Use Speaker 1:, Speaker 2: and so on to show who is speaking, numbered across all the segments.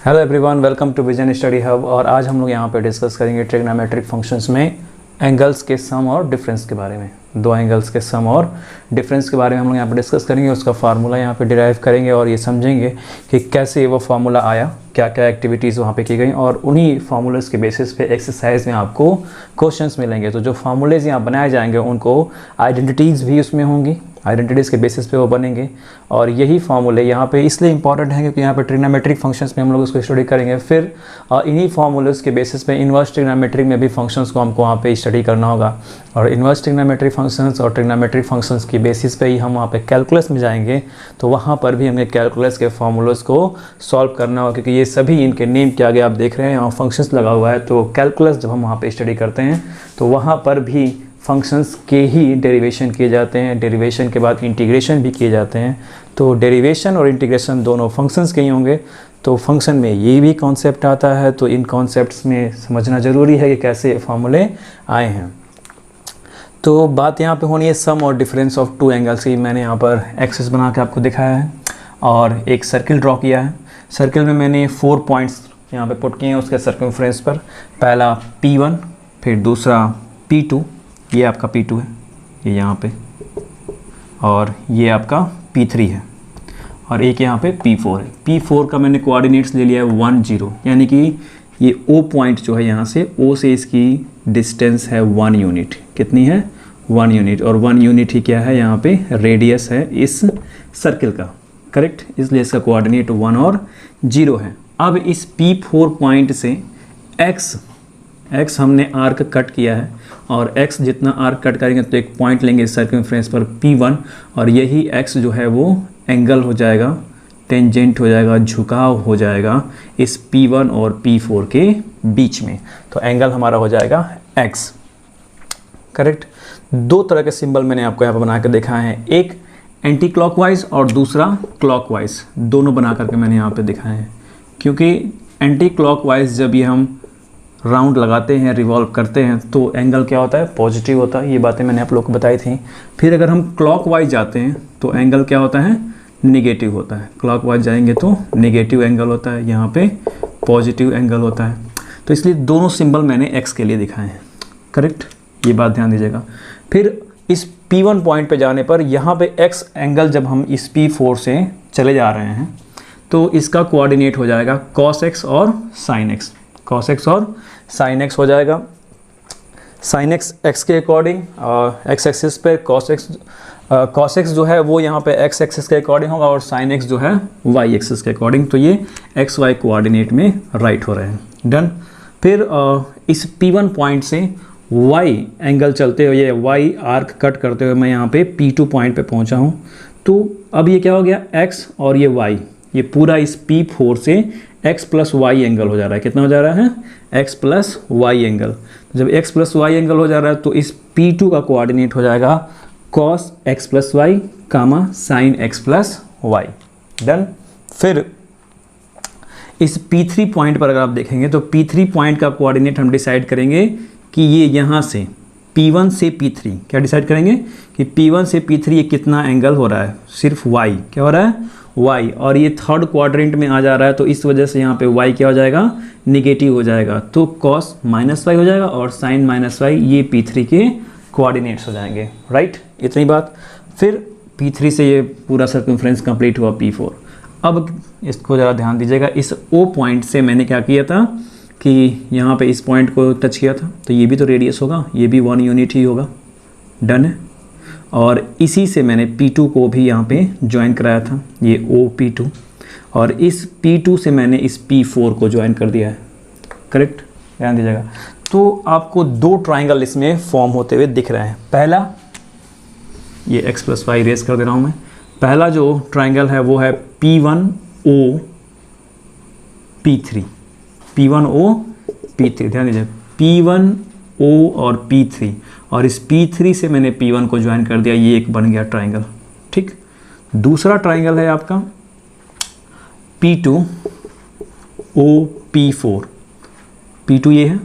Speaker 1: Hello everyone, welcome to vision study hub. और आज हम लोग यहाँ पे डिस्कस करेंगे ट्रिग्नोमेट्रिक फंक्शंस में एंगल्स के सम और डिफरेंस के बारे में। दो एंगल्स के सम और डिफरेंस के बारे में हम लोग यहाँ पे डिस्कस करेंगे, उसका फार्मूला यहाँ पे डिराइव करेंगे और ये समझेंगे कि कैसे वो फार्मूला आया, क्या क्या एक्टिविटीज़ वहाँ पे की गई और उन्हीं फार्मूलेस के बेसिस पे एक्सरसाइज में आपको क्वेश्चंस मिलेंगे। तो जो फार्मूलेज यहाँ बनाए जाएंगे उनको आइडेंटिटीज़ भी उसमें होंगी, आइडेंटिटीज़ के बेसिस पे वो बनेंगे। और यही फार्मूले यहाँ पे इसलिए इंपॉर्टेंट है क्योंकि यहाँ पे ट्रिग्नोमेट्रिक फंक्शंस में हम लोग उसको स्टडी करेंगे। फिर इन्हीं फार्मूलेस के बेसिस पे इन्वर्स ट्रिग्नोमेट्रिक में भी फंक्शंस को हमको वहाँ पे स्टडी करना होगा। और इन्वर्स ट्रिग्नोमेट्रिक फंक्शंस और ट्रिग्नोमेट्रिक फंक्शंस की बेसिस पे ही हम वहाँ पे कैलकुलस में जाएंगे, तो वहाँ पर भी हमें कैलकुलस के फार्मूलेस को सॉल्व करना होगा, क्योंकि ये सभी इनके नेम के आगे आप देख रहे हैं यहाँ फंक्शंस लगा हुआ है। तो कैलकुलस जब हम वहाँ पे स्टडी करते हैं तो वहाँ पर भी फंक्शंस के ही डेरिवेशन किए जाते हैं, डेरिवेशन के बाद इंटीग्रेशन भी किए जाते हैं। तो डेरिवेशन और इंटीग्रेशन दोनों फंक्शंस के ही होंगे। तो फंक्शन में ये भी कॉन्सेप्ट आता है, तो इन कॉन्सेप्ट्स में समझना ज़रूरी है कि कैसे फार्मूले आए हैं। तो बात यहाँ पे होनी है सम और डिफरेंस ऑफ टू एंगल्स की। मैंने यहाँ पर एक्सिस बना के आपको दिखाया है और एक सर्किल ड्रॉ किया है। सर्किल में मैंने 4 पॉइंट्स यहाँ पे पुट किए हैं उसके सर्कमफ्रेंस पर। पहला P1, फिर दूसरा P2, ये आपका P2 है, ये यहाँ पे, और ये आपका P3 है, और एक यहाँ पे P4 है। P4 का मैंने कोऑर्डिनेट्स ले लिया है 1 0, यानी कि ये O पॉइंट जो है यहाँ से O से इसकी डिस्टेंस है 1 यूनिट। कितनी है? 1 यूनिट। और 1 यूनिट ही क्या है यहाँ पे? रेडियस है इस सर्किल का, करेक्ट। इसलिए इसका कोऑर्डिनेट 1 और 0 है। अब इस P4 पॉइंट से x हमने आर्क कट किया है, और x जितना आर्क कट करेंगे तो एक पॉइंट लेंगे सर्कमफ्रेंस पर P1, और यही x जो है वो एंगल हो जाएगा, टेंजेंट हो जाएगा, झुकाव हो जाएगा इस P1 और P4 के बीच में। तो एंगल हमारा हो जाएगा x, करेक्ट। दो तरह के सिंबल मैंने आपको यहाँ पर बना कर दिखाए हैं, एक एंटी क्लॉकवाइज और दूसरा क्लॉकवाइज। दोनों बना करके मैंने यहाँ पे दिखाए हैं, क्योंकि एंटी क्लॉकवाइज जब ये हम राउंड लगाते हैं, रिवॉल्व करते हैं, तो एंगल क्या होता है? पॉजिटिव होता है। ये बातें मैंने आप लोग को बताई थी। फिर अगर हम क्लॉकवाइज जाते हैं तो एंगल क्या होता है? निगेटिव होता है। क्लॉकवाइज जाएंगे तो निगेटिव एंगल होता है, यहाँ पे पॉजिटिव एंगल होता है। तो इसलिए दोनों सिंबल मैंने एक्स के लिए दिखाए हैं, करेक्ट। ये बात ध्यान दीजिएगा। फिर इस P1 पॉइंट पे जाने पर यहाँ पे एक्स एंगल जब हम इस P4 से चले जा रहे हैं तो इसका कोऑर्डिनेट हो जाएगा cos x और sin x। cos x और sin x हो जाएगा। sin x x के अकॉर्डिंग, x एक्सिस पे cos x जो है वो यहाँ पे x एक्सिस के अकॉर्डिंग होगा, और sin x जो है y एक्सिस के अकॉर्डिंग। तो ये x y कोऑर्डिनेट में राइट हो रहे हैं, डन। फिर इस P1 पॉइंट से y एंगल चलते हुए, y आर्क कट करते हुए मैं यहाँ पे P2 पॉइंट पे पहुँचा हूँ। तो अब ये क्या हो गया? x और ये y, ये पूरा इस P4 से x प्लस वाई एंगल हो जा रहा है। कितना हो जा रहा है? x plus y angle. जब x प्लस वाई एंगल हो जा रहा है तो इस P2 का कोऑर्डिनेट हो जाएगा cos x plus y comma sin x plus Y, done. फिर इस P3 पॉइंट पर अगर आप देखेंगे तो P3 पॉइंट का कोऑर्डिनेट हम डिसाइड करेंगे कि ये यहाँ से P1 से P3 क्या डिसाइड करेंगे कि P1 से P3 ये कितना एंगल हो रहा है? सिर्फ y। क्या हो रहा है? y। और ये थर्ड क्वाड्रेंट में आ जा रहा है, तो इस वजह से यहाँ पे y क्या हो जाएगा? निगेटिव हो जाएगा। तो cos माइनस वाई हो जाएगा, और sin माइनस वाई ये P3 के कोऑर्डिनेट्स हो जाएंगे, राइट। इतनी बात। फिर P3 से ये पूरा सर्कमफ्रेंस कंप्लीट हुआ P4। अब इसको ज़रा ध्यान दीजिएगा, इस O पॉइंट से मैंने क्या किया था कि यहाँ पे इस पॉइंट को टच किया था, तो ये भी तो रेडियस होगा, ये भी 1 यूनिट ही होगा, डन है। और इसी से मैंने P2 को भी यहाँ पे ज्वाइन कराया था, ये OP2, और इस P2 से मैंने इस P4 को ज्वाइन कर दिया है, करेक्ट। ध्यान दीजिएगा। तो आपको दो ट्राइंगल इसमें फॉर्म होते हुए दिख रहे हैं। पहला, ये x प्लस वाई रेस कर दे रहा हूँ मैं। पहला जो ट्राइंगल है वो है P1O P3, P1O P3। ध्यान दीजिए, P1O और P3, और इस P3 से मैंने P1 को ज्वाइन कर दिया, ये एक बन गया ट्राइंगल, ठीक। दूसरा ट्राइंगल है आपका P2O P4। P2 ये है,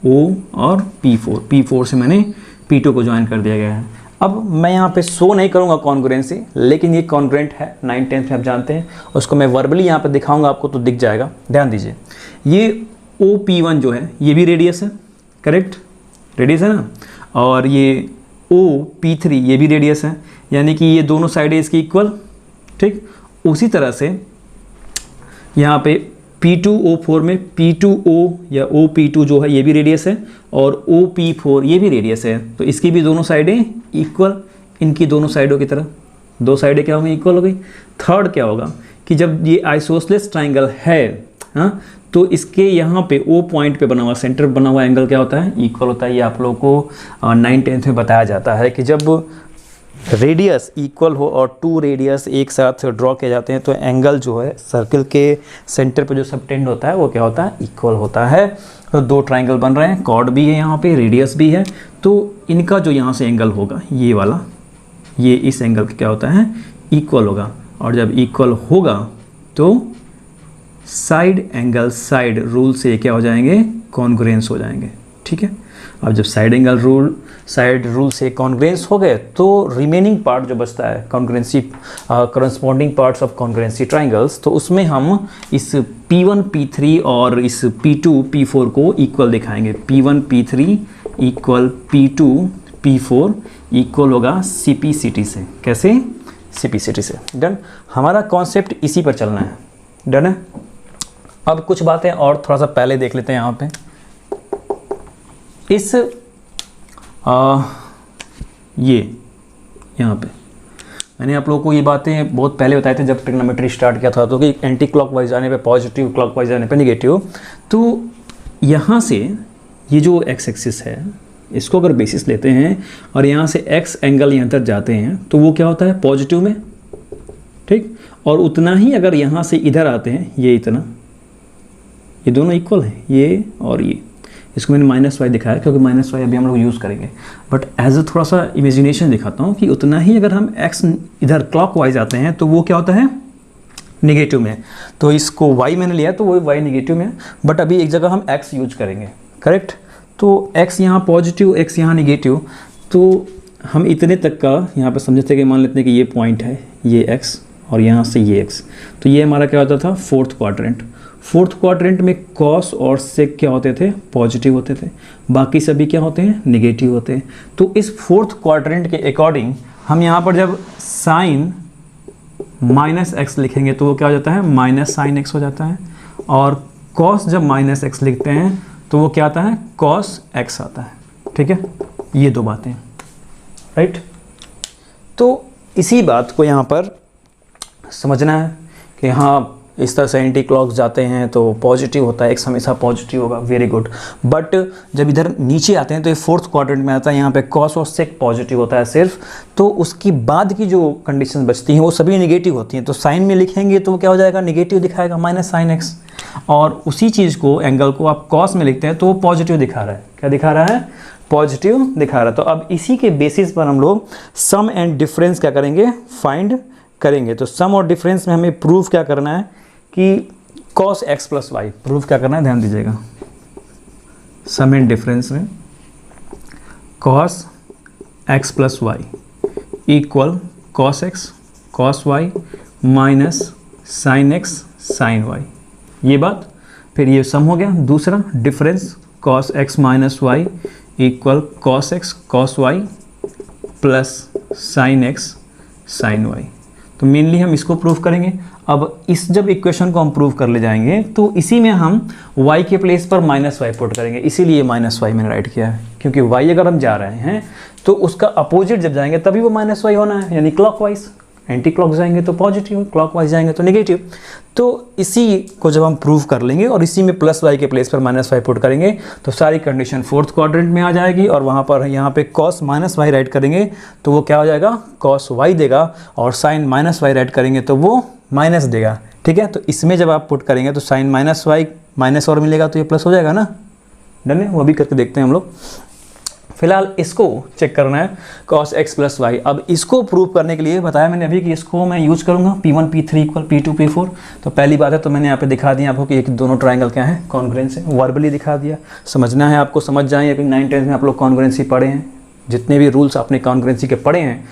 Speaker 1: O और P4 से मैंने P2 को ज्वाइन कर दिया गया है। अब मैं यहाँ पे शो नहीं करूँगा कॉन्ग्रुएंसी, लेकिन ये कॉन्ग्रुएंट है, 9/10 में आप जानते हैं, उसको मैं वर्बली यहाँ पे दिखाऊंगा आपको तो दिख जाएगा। ध्यान दीजिए, ये OP1 जो है ये भी रेडियस है, करेक्ट, रेडियस है ना, और ये OP3 ये भी रेडियस है, यानी कि ये दोनों साइड है इसकी इक्वल, ठीक। उसी तरह से यहाँ पे P2O4 में P2O या OP2 जो है ये भी रेडियस है, और OP4 ये भी रेडियस है, तो इसकी भी दोनों साइडें इक्वल, इनकी दोनों साइडों की तरह दो साइडें क्या हो गई, इक्वल हो गई। थर्ड क्या होगा कि जब ये आइसोसेलेस ट्राइंगल है, हाँ, तो इसके यहाँ पे O पॉइंट पे बना हुआ सेंटर बना हुआ एंगल क्या होता है, इक्वल होता है। ये आप लोगों को 9/10 में बताया जाता है कि जब रेडियस इक्वल हो और टू रेडियस एक साथ ड्रॉ किए जाते हैं तो एंगल जो है सर्कल के सेंटर पे जो सबटेंड होता है वो क्या होता है, इक्वल होता है। तो दो ट्राइंगल बन रहे हैं, कॉर्ड भी है यहाँ पे, रेडियस भी है, तो इनका जो यहाँ से एंगल होगा ये वाला, ये इस एंगल का क्या होता है, इक्वल होगा। और जब इक्वल होगा तो साइड एंगल साइड रूल से क्या हो जाएंगे, कॉन्ग्रुएंस हो जाएंगे, ठीक है। अब जब साइड रूल से कॉन्ग्रुएंस हो गए तो रिमेनिंग पार्ट जो बचता है congruency, corresponding parts of congruency triangles, तो उसमें हम इस P1 P3 और इस P2 P4 को इक्वल दिखाएंगे। P1 P3 equal P2 P4 equal होगा CP/CT से। कैसे, CP/CT से। डन, हमारा कॉन्सेप्ट इसी पर चलना है, डन है। अब कुछ बातें और थोड़ा सा पहले देख लेते हैं। यहाँ पे इस ये यहाँ पे मैंने आप लोगों को ये बातें बहुत पहले बताए थे जब ट्रिग्नोमेट्री स्टार्ट किया था, तो कि एंटी क्लॉकवाइज जाने पे पॉजिटिव, क्लॉकवाइज जाने पे नेगेटिव। तो यहाँ से ये जो एक्स एक्सिस है इसको अगर बेसिस लेते हैं और यहाँ से एक्स एंगल यहाँ तक जाते हैं तो वो क्या होता है, पॉजिटिव में, ठीक। और उतना ही अगर यहाँ से इधर आते हैं, ये इतना, ये दोनों इक्वल हैं, ये और ये, इसको मैंने -y दिखाया क्योंकि -y अभी हम लोग यूज़ करेंगे, बट एज अ थोड़ा सा इमेजिनेशन दिखाता हूँ कि उतना ही अगर हम x इधर क्लॉकवाइज आते हैं तो वो क्या होता है, नेगेटिव में। तो इसको y मैंने लिया तो वो y नेगेटिव में, बट अभी एक जगह हम x यूज करेंगे, करेक्ट। तो x यहाँ पॉजिटिव, x यहाँ नेगेटिव, तो हम इतने तक का यहाँ पर समझते थे कि मान लेते हैं कि ये पॉइंट है, ये x और यहाँ से ये x, तो ये हमारा क्या होता था, फोर्थ क्वाड्रेंट। फोर्थ क्वाड्रेंट में कॉस और सेक क्या होते थे, पॉजिटिव होते थे, बाकी सभी क्या होते हैं, नेगेटिव होते हैं। तो इस फोर्थ क्वाड्रेंट के अकॉर्डिंग हम यहाँ पर जब साइन -x लिखेंगे तो वो क्या हो जाता है, -sin x हो जाता है, और कॉस जब -x लिखते हैं तो वो क्या आता है, cos x आता है, ठीक है। ये दो बातें, राइट। तो इसी बात को यहाँ पर समझना है कि हाँ इस तरह से एंटी क्लॉक जाते हैं तो पॉजिटिव होता है, x हमेशा पॉजिटिव होगा, वेरी गुड। बट जब इधर नीचे आते हैं तो ये फोर्थ क्वाड्रेंट में आता है, यहाँ पे कॉस और सेक पॉजिटिव होता है सिर्फ, तो उसकी बाद की जो कंडीशन बचती हैं वो सभी नेगेटिव होती हैं। तो साइन में लिखेंगे तो क्या हो जाएगा, नेगेटिव दिखाएगा, -sin x। और उसी चीज़ को, एंगल को आप कॉस में लिखते हैं तो वो पॉजिटिव दिखा रहा है, क्या दिखा रहा है, पॉजिटिव दिखा रहा है। तो अब इसी के बेसिस पर हम लोग सम एंड डिफरेंस क्या करेंगे, फाइंड करेंगे। तो सम और डिफरेंस में हमें प्रूफ क्या करना है कि cos x + y, प्रूफ क्या करना है, ध्यान दीजिएगा। सम एंड डिफरेंस में cos x + y equal cos x cos y minus sin x sin y, ये बात। फिर ये सम हो गया। दूसरा difference cos x - y equal cos x cos y plus sin x sin y। तो मेनली हम इसको प्रूव करेंगे। अब इस जब इक्वेशन को हम प्रूव कर ले जाएंगे तो इसी में हम y के प्लेस पर -y पुट करेंगे, इसीलिए -y मैंने राइट किया है, क्योंकि y अगर हम जा रहे हैं तो उसका अपोजिट जब जाएंगे तभी वो -y होना है, यानी क्लॉकवाइज। एंटी क्लॉक जाएंगे तो पॉजिटिव, क्लॉकवाइज जाएंगे तो नेगेटिव। तो इसी को जब हम प्रूव कर लेंगे और इसी में +y के प्लेस पर -y पुट करेंगे तो सारी कंडीशन फोर्थ क्वाड्रेंट में आ जाएगी, और वहाँ पर यहाँ पे cos -y राइट करेंगे तो वो क्या हो जाएगा, cos y देगा, और sin -y राइट करेंगे तो वो माइनस देगा, ठीक है। तो इसमें जब आप पुट करेंगे तो sin -y माइनस और मिलेगा तो ये प्लस हो जाएगा ना, डन है। वो भी करके देखते हैं हम लोग। फिलहाल इसको चेक करना है, cos x + y। अब इसको प्रूव करने के लिए बताया मैंने अभी कि इसको मैं यूज़ करूँगा P1 P3 equal P2 P4। तो पहली बात है तो मैंने यहाँ पे दिखा दिया आपको कि एक दोनों ट्राइंगल क्या है, कॉन्ग्रुएंस है, वर्बली दिखा दिया। समझना है आपको, समझ जाएँ, अभी 9-10 में आप लोग कॉन्ग्रुएंसी पढ़े हैं, जितने भी रूल्स आपने कॉन्ग्रुएंसी के पढ़े हैं,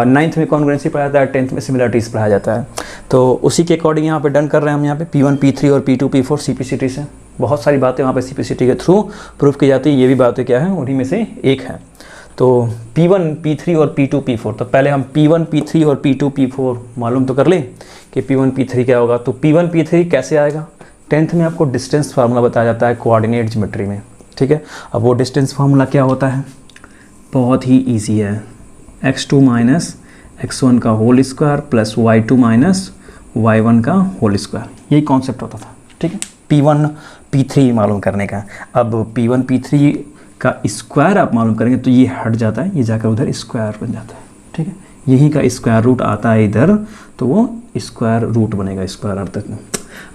Speaker 1: 9th में कॉन्ग्रुएंसी पढ़ाया जाता है, 10th में सिमिलरिटीज़ पढ़ाया जाता है। तो उसी के अकॉर्डिंग यहाँ पे डन कर रहे हैं हम यहाँ पे P1 P3 और P2 P4 CPCT से। बहुत सारी बातें वहाँ पे CPCT के थ्रू प्रूफ की जाती है, ये भी बातें क्या है उन्हीं में से एक है। तो P1 P3 और P2 P4, तो पहले हम P1 P3 और P2 P4 मालूम तो कर लें कि P1 P3 क्या होगा। तो P1 P3 कैसे आएगा, 10th में आपको डिस्टेंस फार्मूला बताया जाता है कोऑर्डिनेट ज्योमेट्री में, ठीक है। अब वो डिस्टेंस फार्मूला क्या होता है, बहुत ही ईजी है, x2 माइनस x1 का whole square plus y2 minus y1 का होल स्क्वायर, यही कॉन्सेप्ट होता था, ठीक है। P1 P3 मालूम करने का, अब P1 P3 का स्क्वायर आप मालूम करेंगे तो ये हट जाता है, ये जाकर उधर स्क्वायर बन जाता है, ठीक है। यहीं का स्क्वायर रूट आता है इधर, तो वो स्क्वायर रूट बनेगा स्क्वायर अर्थ तक में।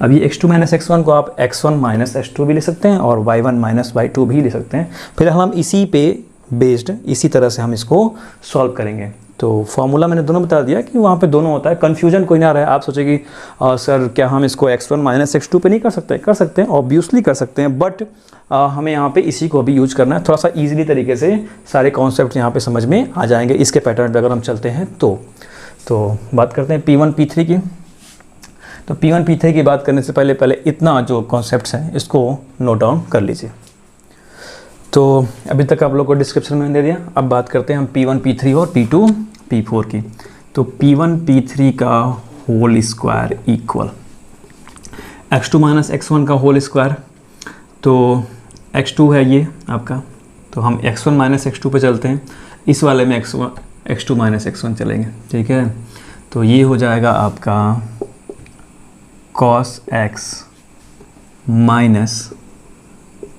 Speaker 1: अब ये x2 माइनस x1 को आप x1 माइनस x2 भी ले सकते हैं और y1 माइनस y2 भी ले सकते हैं। फिर हम इसी पे बेस्ड इसी तरह से हम इसको सॉल्व करेंगे। तो फॉर्मूला मैंने दोनों बता दिया कि वहाँ पे दोनों होता है, कन्फ्यूजन कोई ना रहे। आप सोचेगी सर क्या हम इसको x1 माइनस x2 पे नहीं कर सकते? कर सकते हैं, ऑब्वियसली कर सकते हैं, बट हमें यहाँ पे इसी को भी यूज करना है। थोड़ा सा ईजिली तरीके से सारे कॉन्सेप्ट यहाँ पे समझ में आ जाएंगे इसके पैटर्न पे अगर हम चलते हैं तो बात करते हैं P1 P3 की। तो P1 P3 की बात करने से पहले इतना जो कॉन्सेप्ट्स हैं इसको नोट डाउन कर लीजिए। तो अभी तक आप लोग को डिस्क्रिप्शन में दे दिया। अब बात करते हैं हम P1 P3 और P2 P4 की। तो P1 P3 का whole square equal x2 minus x1 का होल स्क्वायर, तो x2 है ये आपका, तो हम x1 माइनस x2 पे चलते हैं। इस वाले में x2 माइनस x1 चलेंगे, ठीक है। तो ये हो जाएगा आपका cos x minus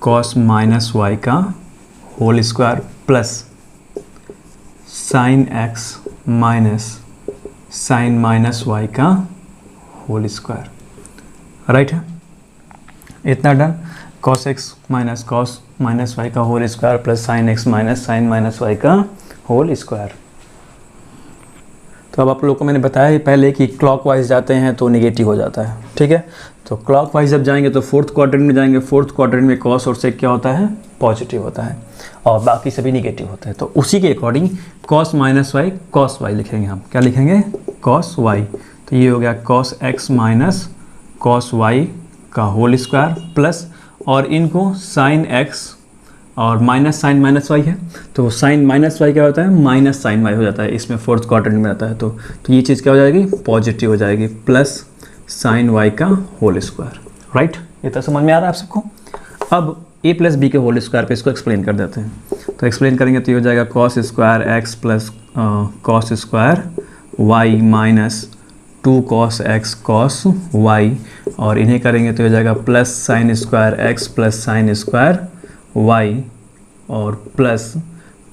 Speaker 1: cos minus y का whole square plus sin x minus sin minus y का होल स्क्वायर, राइट है। इतना done. cos x minus cos minus y का whole square plus sin x minus sin minus y का whole square. तो अब आप लोगों को मैंने बताया ही पहले कि क्लॉकवाइज जाते हैं तो नेगेटिव हो जाता है, ठीक है। तो क्लॉकवाइज जब जाएंगे तो फोर्थ क्वाड्रेंट में जाएंगे, फोर्थ क्वाड्रेंट में cos और sec क्या होता है, पॉजिटिव होता है, और बाकी सभी नेगेटिव होते हैं। तो उसी के according cos minus y cos y लिखेंगे हम, क्या लिखेंगे, cos y। तो ये हो गया cos x minus cos y का होल स्क्वायर प्लस, और इनको sin x और माइनस साइन माइनस वाई है, तो साइन माइनस वाई क्या होता है, माइनस साइन वाई हो जाता है, इसमें फोर्थ क्वाड्रेंट में आता है। तो ये चीज़ क्या हो जाएगी, पॉजिटिव हो जाएगी, प्लस साइन वाई का होल स्क्वायर, राइट। ये तो समझ में आ रहा है आप सबको। अब a प्लस बी के होल स्क्वायर पे इसको एक्सप्लेन कर देते हैं। तो एक्सप्लेन करेंगे तो ये हो जाएगा cos square x plus cos square y minus 2 cos x cos y, और इन्हें करेंगे तो हो जाएगा plus sine square x plus sine square y और plus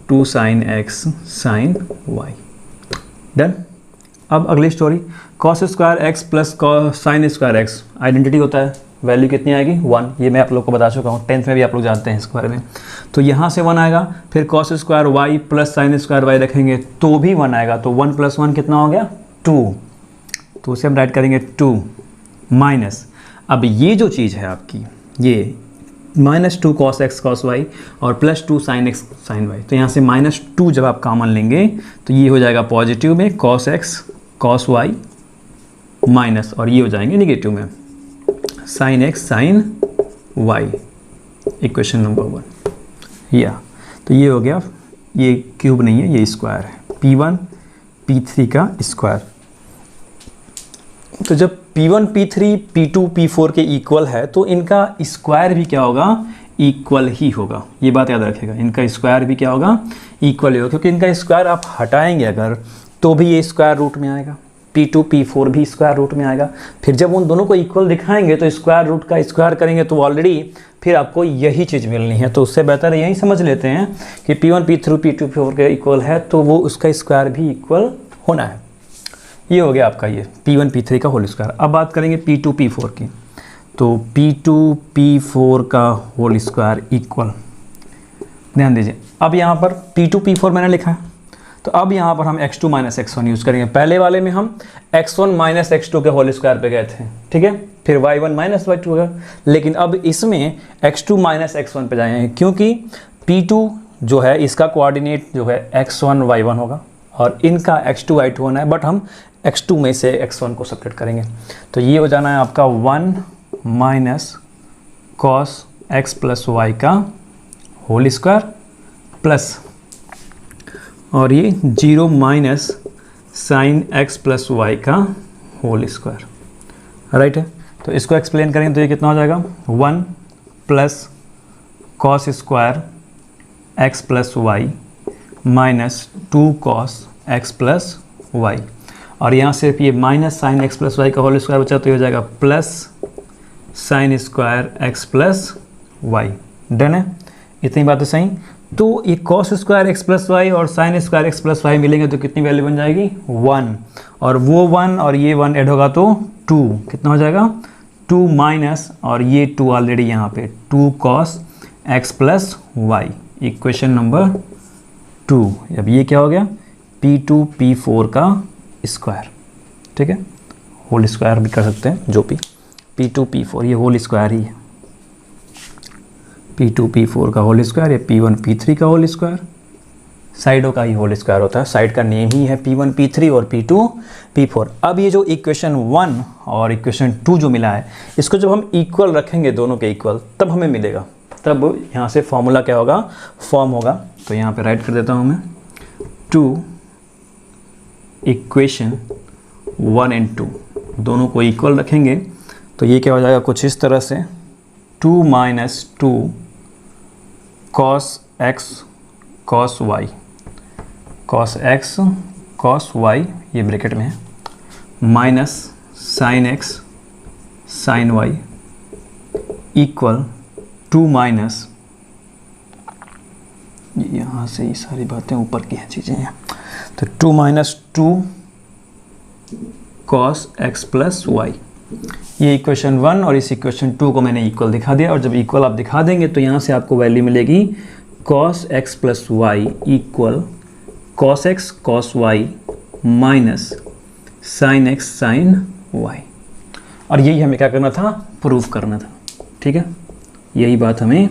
Speaker 1: 2 sin x sin y। Done. अब अगली story, cos square x plus sine square x identity होता है, वैल्यू कितनी आएगी 1, ये मैं आप लोग को बता चुका हूँ, 10th में भी आप लोग जानते हैं इसके बारे में। तो यहाँ से 1 आएगा, फिर cos square y plus sine square y रखेंगे तो भी 1 आएगा, तो 1 प्लस 1 कितना हो गया 2, तो उसे हम राइट करेंगे 2 माइनस, अब ये जो चीज़ है आपकी ये minus 2 cos x cos y और plus 2 sin x sin y, तो यहाँ से माइनस 2 जब आप कॉमन लेंगे तो ये हो जाएगा पॉजिटिव में cos x cos y minus, और ये हो जाएंगे निगेटिव में sin x sin y, equation number 1। या तो ये हो गया, ये क्यूब नहीं है ये स्क्वायर है, P1 P3 का स्क्वायर। तो जब P1 P3 P2 P4 के इक्वल है तो इनका स्क्वायर भी क्या होगा, इक्वल ही होगा, ये बात याद रखिएगा, इनका स्क्वायर भी क्या होगा, इक्वल ही होगा, क्योंकि इनका स्क्वायर आप हटाएंगे अगर तो भी ये स्क्वायर रूट में आएगा, P2 P4 भी स्क्वायर रूट में आएगा। फिर जब उन दोनों को इक्वल दिखाएंगे तो स्क्वायर रूट का स्क्वायर करेंगे तो ऑलरेडी फिर आपको यही चीज़ मिलनी है, तो उससे बेहतर यही समझ लेते हैं कि P1 P3 P2 P4 के इक्वल है तो वो उसका स्क्वायर भी इक्वल होना है। ये हो गया आपका ये P1 P3 का होल स्क्वायर। अब बात करेंगे P2 P4 की, तो P2 P4 का होल स्क्वायर इक्वल, ध्यान दीजिए अब यहाँ पर P2 P4 मैंने लिखा है, तो अब यहाँ पर हम x2 माइनस x1 यूज़ करेंगे। पहले वाले में हम x1 माइनस x2 के होल स्क्वायर पे गए थे, ठीक है, फिर y1 माइनस y2 गए, लेकिन अब इसमें x2 माइनस x1 पे जाएंगे, क्योंकि P2 जो है इसका कोऑर्डिनेट जो है x1 y1 होगा और इनका x2 y2 होना है, बट हम x2 में से x1 को सब्ट्रैक्ट करेंगे। तो ये हो जाना है आपका 1 minus cos x plus y का होल स्क्वायर प्लस, और ये 0 minus sine x plus y का होल स्क्वायर, राइट है। तो इसको एक्सप्लेन करेंगे तो ये कितना हो जाएगा 1 plus cos square x plus y minus 2 cos x plus y, और यहाँ से ये minus sine x plus y का होल स्क्वायर बचा, तो ये हो जाएगा plus sine square x plus Y. Done है, इतनी बातें सही। तो ये cos square x plus y और sine square x plus y मिलेंगे तो कितनी वैल्यू बन जाएगी 1, और वो 1 और ये 1 ऐड होगा तो 2, कितना हो जाएगा 2 माइनस, और ये 2 ऑलरेडी यहाँ पे 2 cos x plus y, equation number 2। अब ये क्या हो गया P2 P4 का स्क्वायर, ठीक है, होल स्क्वायर भी कर सकते हैं, जो P2 P4 ये होल स्क्वायर ही है, P2 P4 का होल स्क्वायर, ये P1 P3 का होल स्क्वायर, साइडों का ही होल स्क्वायर होता है, साइड का नेम ही है P1 P3 और P2 P4। अब ये जो इक्वेशन 1 और इक्वेशन 2 जो मिला है, इसको जब हम इक्वल रखेंगे दोनों के इक्वल, तब हमें मिलेगा, तब यहाँ से फॉर्मूला क्या होगा, फॉर्म होगा। तो यहाँ पे राइट कर देता हूँ मैं, 2 इक्वेशन 1 एंड 2 दोनों को इक्वल रखेंगे तो ये क्या हो जाएगा कुछ इस तरह से, 2 minus 2 cos x cos y, cos x cos y ये ब्रैकेट में है, minus sine x sine y equal 2 minus, यहाँ से ये सारी बातें ऊपर की हैं चीज़ें हैं, तो 2 minus 2 cos x plus y. ये इक्वेशन 1 और इस इक्वेशन 2 को मैंने इक्वल दिखा दिया, और जब इक्वल आप दिखा देंगे तो यहाँ से आपको वैल्यू मिलेगी cos x plus y equal cos x cos y minus sine x sine y, और यही हमें क्या करना था, प्रूफ करना था, ठीक है, यही बात हमें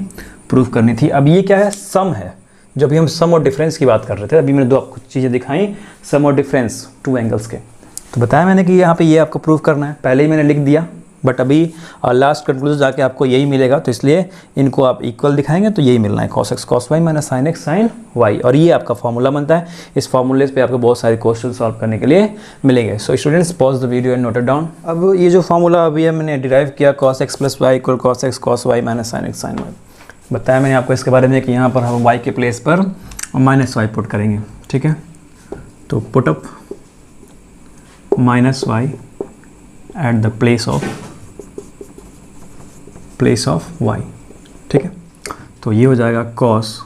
Speaker 1: प्रूफ करनी थी। अब ये क्या है, सम है, जब भी हम सम और डिफरेंस की बात कर रहे थे, अभी मैंने दो आपको चीज़ें दिखाई, सम और डिफरेंस 2 एंगल्स के, तो बताया मैंने कि यहाँ पे ये आपको प्रूफ करना है, पहले ही मैंने लिख दिया, बट अभी लास्ट कंक्लूजन जाके आपको यही मिलेगा, तो इसलिए इनको आप इक्वल दिखाएंगे तो यही मिलना है, cos x cos y minus sine x sine y, और ये आपका फॉर्मूला बनता है। इस फॉर्मूले पे आपको बहुत सारे क्वेश्चन सॉल्व करने के लिए मिलेंगे। So students pause the video and note it down. अब ये जो फॉर्मूला अभी मैंने डिराइव किया, cos x plus y equal cos x cos y minus sine x sine y, बताया मैंने आपको इसके बारे में कि यहाँ पर हम वाई के प्लेस पर माइनस वाई पुट करेंगे, ठीक है, तो put up minus y at the place of y, ठीक है, तो ये हो जाएगा cos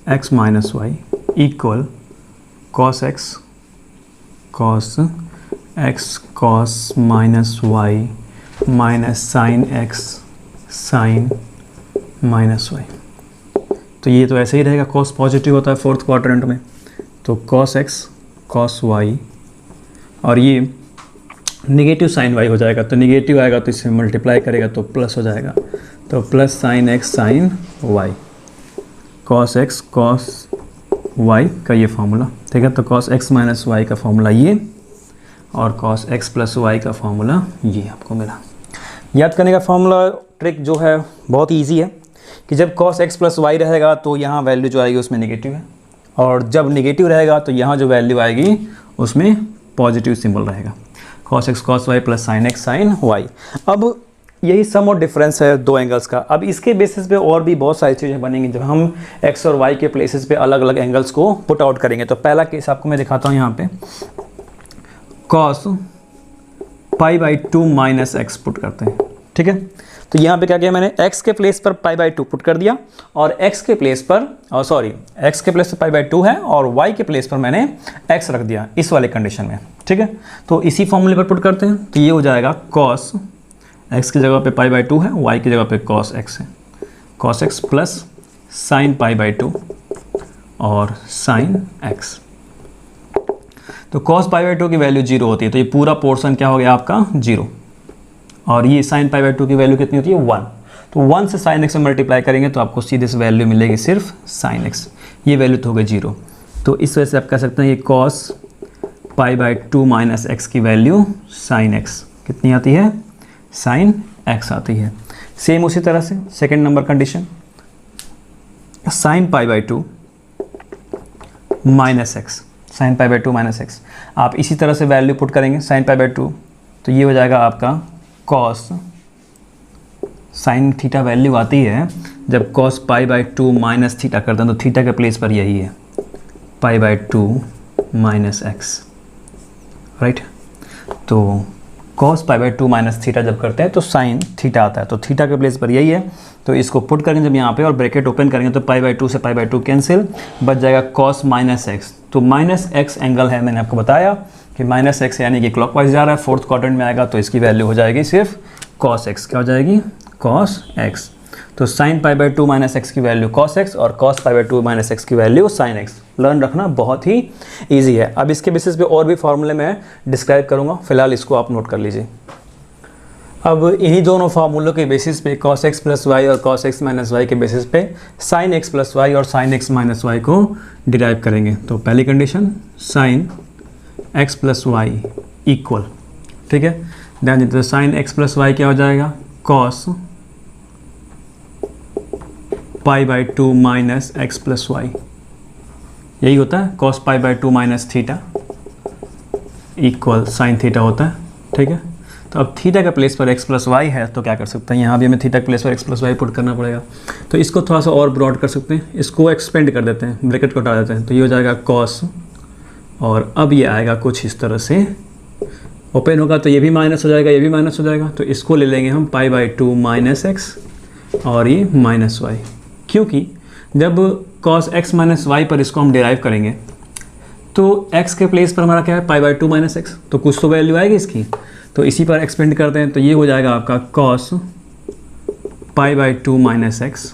Speaker 1: x minus y equal cos x cos minus y minus sine x sine minus y. तो ये तो ऐसे ही रहेगा, कॉस पॉजिटिव होता है फोर्थ क्वाड्रेंट में, तो कॉस एक्स कॉस वाई, और ये निगेटिव साइन वाई हो जाएगा, तो निगेटिव आएगा तो इसे मल्टीप्लाई करेगा तो प्लस हो जाएगा, तो plus sine x sine y, cos x cos y का ये फार्मूला, ठीक है, तो कॉस एक्स माइनस वाई का फार्मूला ये, और कॉस एक्स प्लस वाई का फार्मूला ये आपको मिला। याद करने का फार्मूला ट्रिक जो है बहुत ईजी है कि जब कॉस एक्स प्लस वाई रहेगा तो यहाँ वैल्यू जो आएगी उसमें निगेटिव है, और जब निगेटिव रहेगा तो यहाँ जो वैल्यू आएगी उसमें पॉजिटिव सिंबल रहेगा, cos x cos y plus sine x sine y. अब यही सम और डिफरेंस है दो एंगल्स का। अब इसके बेसिस पे और भी बहुत सारी चीज़ें बनेंगी जब हम एक्स और वाई के प्लेसेस पे अलग अलग एंगल्स को पुट आउट करेंगे। तो पहला केस आपको मैं दिखाता हूँ यहाँ पे, cos pi by 2 minus x put करते हैं, ठीक है, तो यहाँ पे क्या किया मैंने, x के प्लेस पर पाई बाई 2 पुट कर दिया, और x के प्लेस पर x के प्लेस पर पाई बाई 2 है और y के प्लेस पर मैंने x रख दिया इस वाले कंडीशन में, ठीक है। तो इसी फॉर्मूले पर पुट करते हैं, तो ये हो जाएगा cos x की जगह पे पाई बाई 2 है, y की जगह पे cos x है, cos x plus sine pi by 2 और साइन x। तो cos पाई बाई 2 की वैल्यू 0 होती है, तो ये पूरा पोर्शन क्या हो गया आपका 0, और ये साइन पाई बाई 2 की वैल्यू कितनी होती है 1। तो 1 से साइन एक्स में मल्टीप्लाई करेंगे तो आपको सीधे से वैल्यू मिलेगी सिर्फ साइन एक्स, ये वैल्यू तो हो गई 0। तो इस वजह से आप कह सकते हैं ये cos pi by 2 minus x की वैल्यू साइन एक्स कितनी आती है, साइन एक्स आती है। सेम उसी तरह से second number condition, sine pi by 2 minus x, sine pi by 2 minus x, आप इसी तरह से वैल्यू पुट करेंगे साइन पाई बाई 2, तो ये हो जाएगा आपका कॉस साइन थीटा वैल्यू आती है जब cos pi by 2 minus theta करते हैं तो थीटा के प्लेस पर यही है pi by 2 minus x, right. तो cos pi by 2 minus theta जब करते हैं तो साइन थीटा आता है, तो थीटा के प्लेस पर यही है, तो इसको पुट करेंगे जब यहाँ पे और ब्रैकेट ओपन करेंगे तो पाई बाई 2 से पाई बाई 2 कैंसिल, बच जाएगा कॉस माइनस एक्स। तो माइनस एक्स एंगल है, मैंने आपको बताया कि माइनस एक्स यानी कि क्लॉकवाइज जा रहा है, फोर्थ क्वाड्रेंट में आएगा, तो इसकी वैल्यू हो जाएगी सिर्फ कॉस एक्स। क्या हो जाएगी, कॉस एक्स। तो sine pi by 2 minus x की वैल्यू कॉस एक्स और cos pi by 2 minus x की वैल्यू साइन एक्स। लर्न रखना बहुत ही ईजी है। अब इसके बेसिस पे और भी फॉर्मूले मैं डिस्क्राइब करूँगा, फिलहाल इसको आप नोट कर लीजिए। अब इन्हीं दोनों फार्मूलों के बेसिस पे cos x प्लस वाई और cos x माइनस वाई के बेसिस पे sin x प्लस वाई और sin x माइनस वाई को डिराइव करेंगे। तो पहली condition sin x plus y equal, ठीक है, ध्यान दीजिए। तो sin x प्लस वाई क्या हो जाएगा, cos pi by 2 minus x plus y, यही होता है cos pi by 2 minus theta equal sine theta होता है, ठीक है। तो अब थीटा का प्लेस पर x प्लस वाई है तो क्या कर सकते हैं, यहाँ भी हमें थीटा के प्लेस पर x प्लस वाई पुट करना पड़ेगा। तो इसको थोड़ा सा और ब्रॉड कर सकते हैं, इसको एक्सपेंड कर देते हैं, ब्रैकेट को हटा देते हैं, तो ये हो जाएगा cos, और अब ये आएगा कुछ इस तरह से, ओपन होगा तो ये भी माइनस हो जाएगा, ये भी माइनस हो जाएगा, तो इसको ले लेंगे हम पाई बाई 2 माइनस एक्स और ये माइनस वाई, क्योंकि जब cos x माइनस वाई पर इसको हम डिराइव करेंगे तो x के प्लेस पर हमारा क्या है, पाई बाई 2 माइनस एक्स, तो कुछ तो वैल्यू आएगी इसकी, तो इसी पर एक्सपेंड करते हैं, तो ये हो जाएगा आपका cos pi by 2 minus x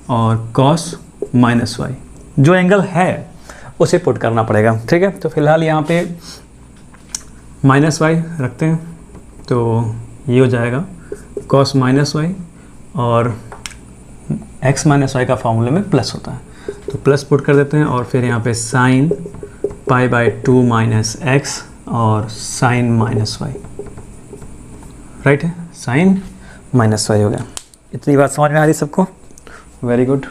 Speaker 1: और cos माइनस वाई, जो एंगल है उसे पुट करना पड़ेगा, ठीक है। तो फिलहाल यहाँ पे माइनस वाई रखते हैं, तो ये हो जाएगा cos माइनस वाई और x माइनस वाई का फॉर्मूले में प्लस होता है, तो प्लस पुट कर देते हैं, और फिर यहाँ पे sine pi by 2 minus x और साइन माइनस वाई, राइट है, साइन माइनस वाई हो गया। इतनी बात समझ में आ रही सबको, वेरी गुड।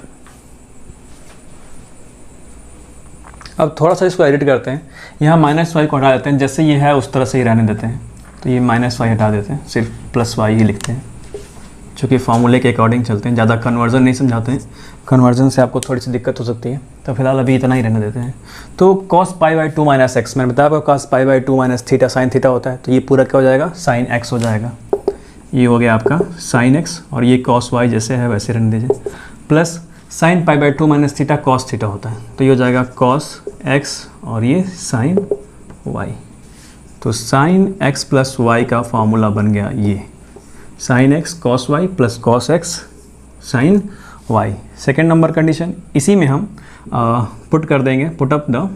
Speaker 1: अब थोड़ा सा इसको एडिट करते हैं, यहाँ माइनस वाई को हटा देते हैं, जैसे ये है उस तरह से ही रहने देते हैं, तो ये माइनस वाई हटा देते हैं, सिर्फ प्लस वाई ही लिखते हैं, चूँकि फार्मूले के अकॉर्डिंग चलते हैं, ज़्यादा कन्वर्जन नहीं समझाते हैं, कन्वर्जन से आपको थोड़ी सी दिक्कत हो सकती है, तो फिलहाल अभी इतना ही रहने देते हैं। तो cos pi by 2 minus x, मैंने बताया आपको cos pi by 2 minus theta sine theta होता है, तो ये पूरा क्या हो जाएगा, साइन एक्स हो जाएगा, ये हो गया आपका साइन एक्स, और ये cos वाई जैसे है वैसे रहने दीजिए, plus sine pi by 2 minus theta cos theta होता है, तो ये हो जाएगा cos एक्स और ये साइन वाई। तो साइन एक्स प्लस वाई का फॉर्मूला बन गया ये, sine x cos y plus cos x sine y. Second number condition, इसी में हम पुट कर देंगे, put up the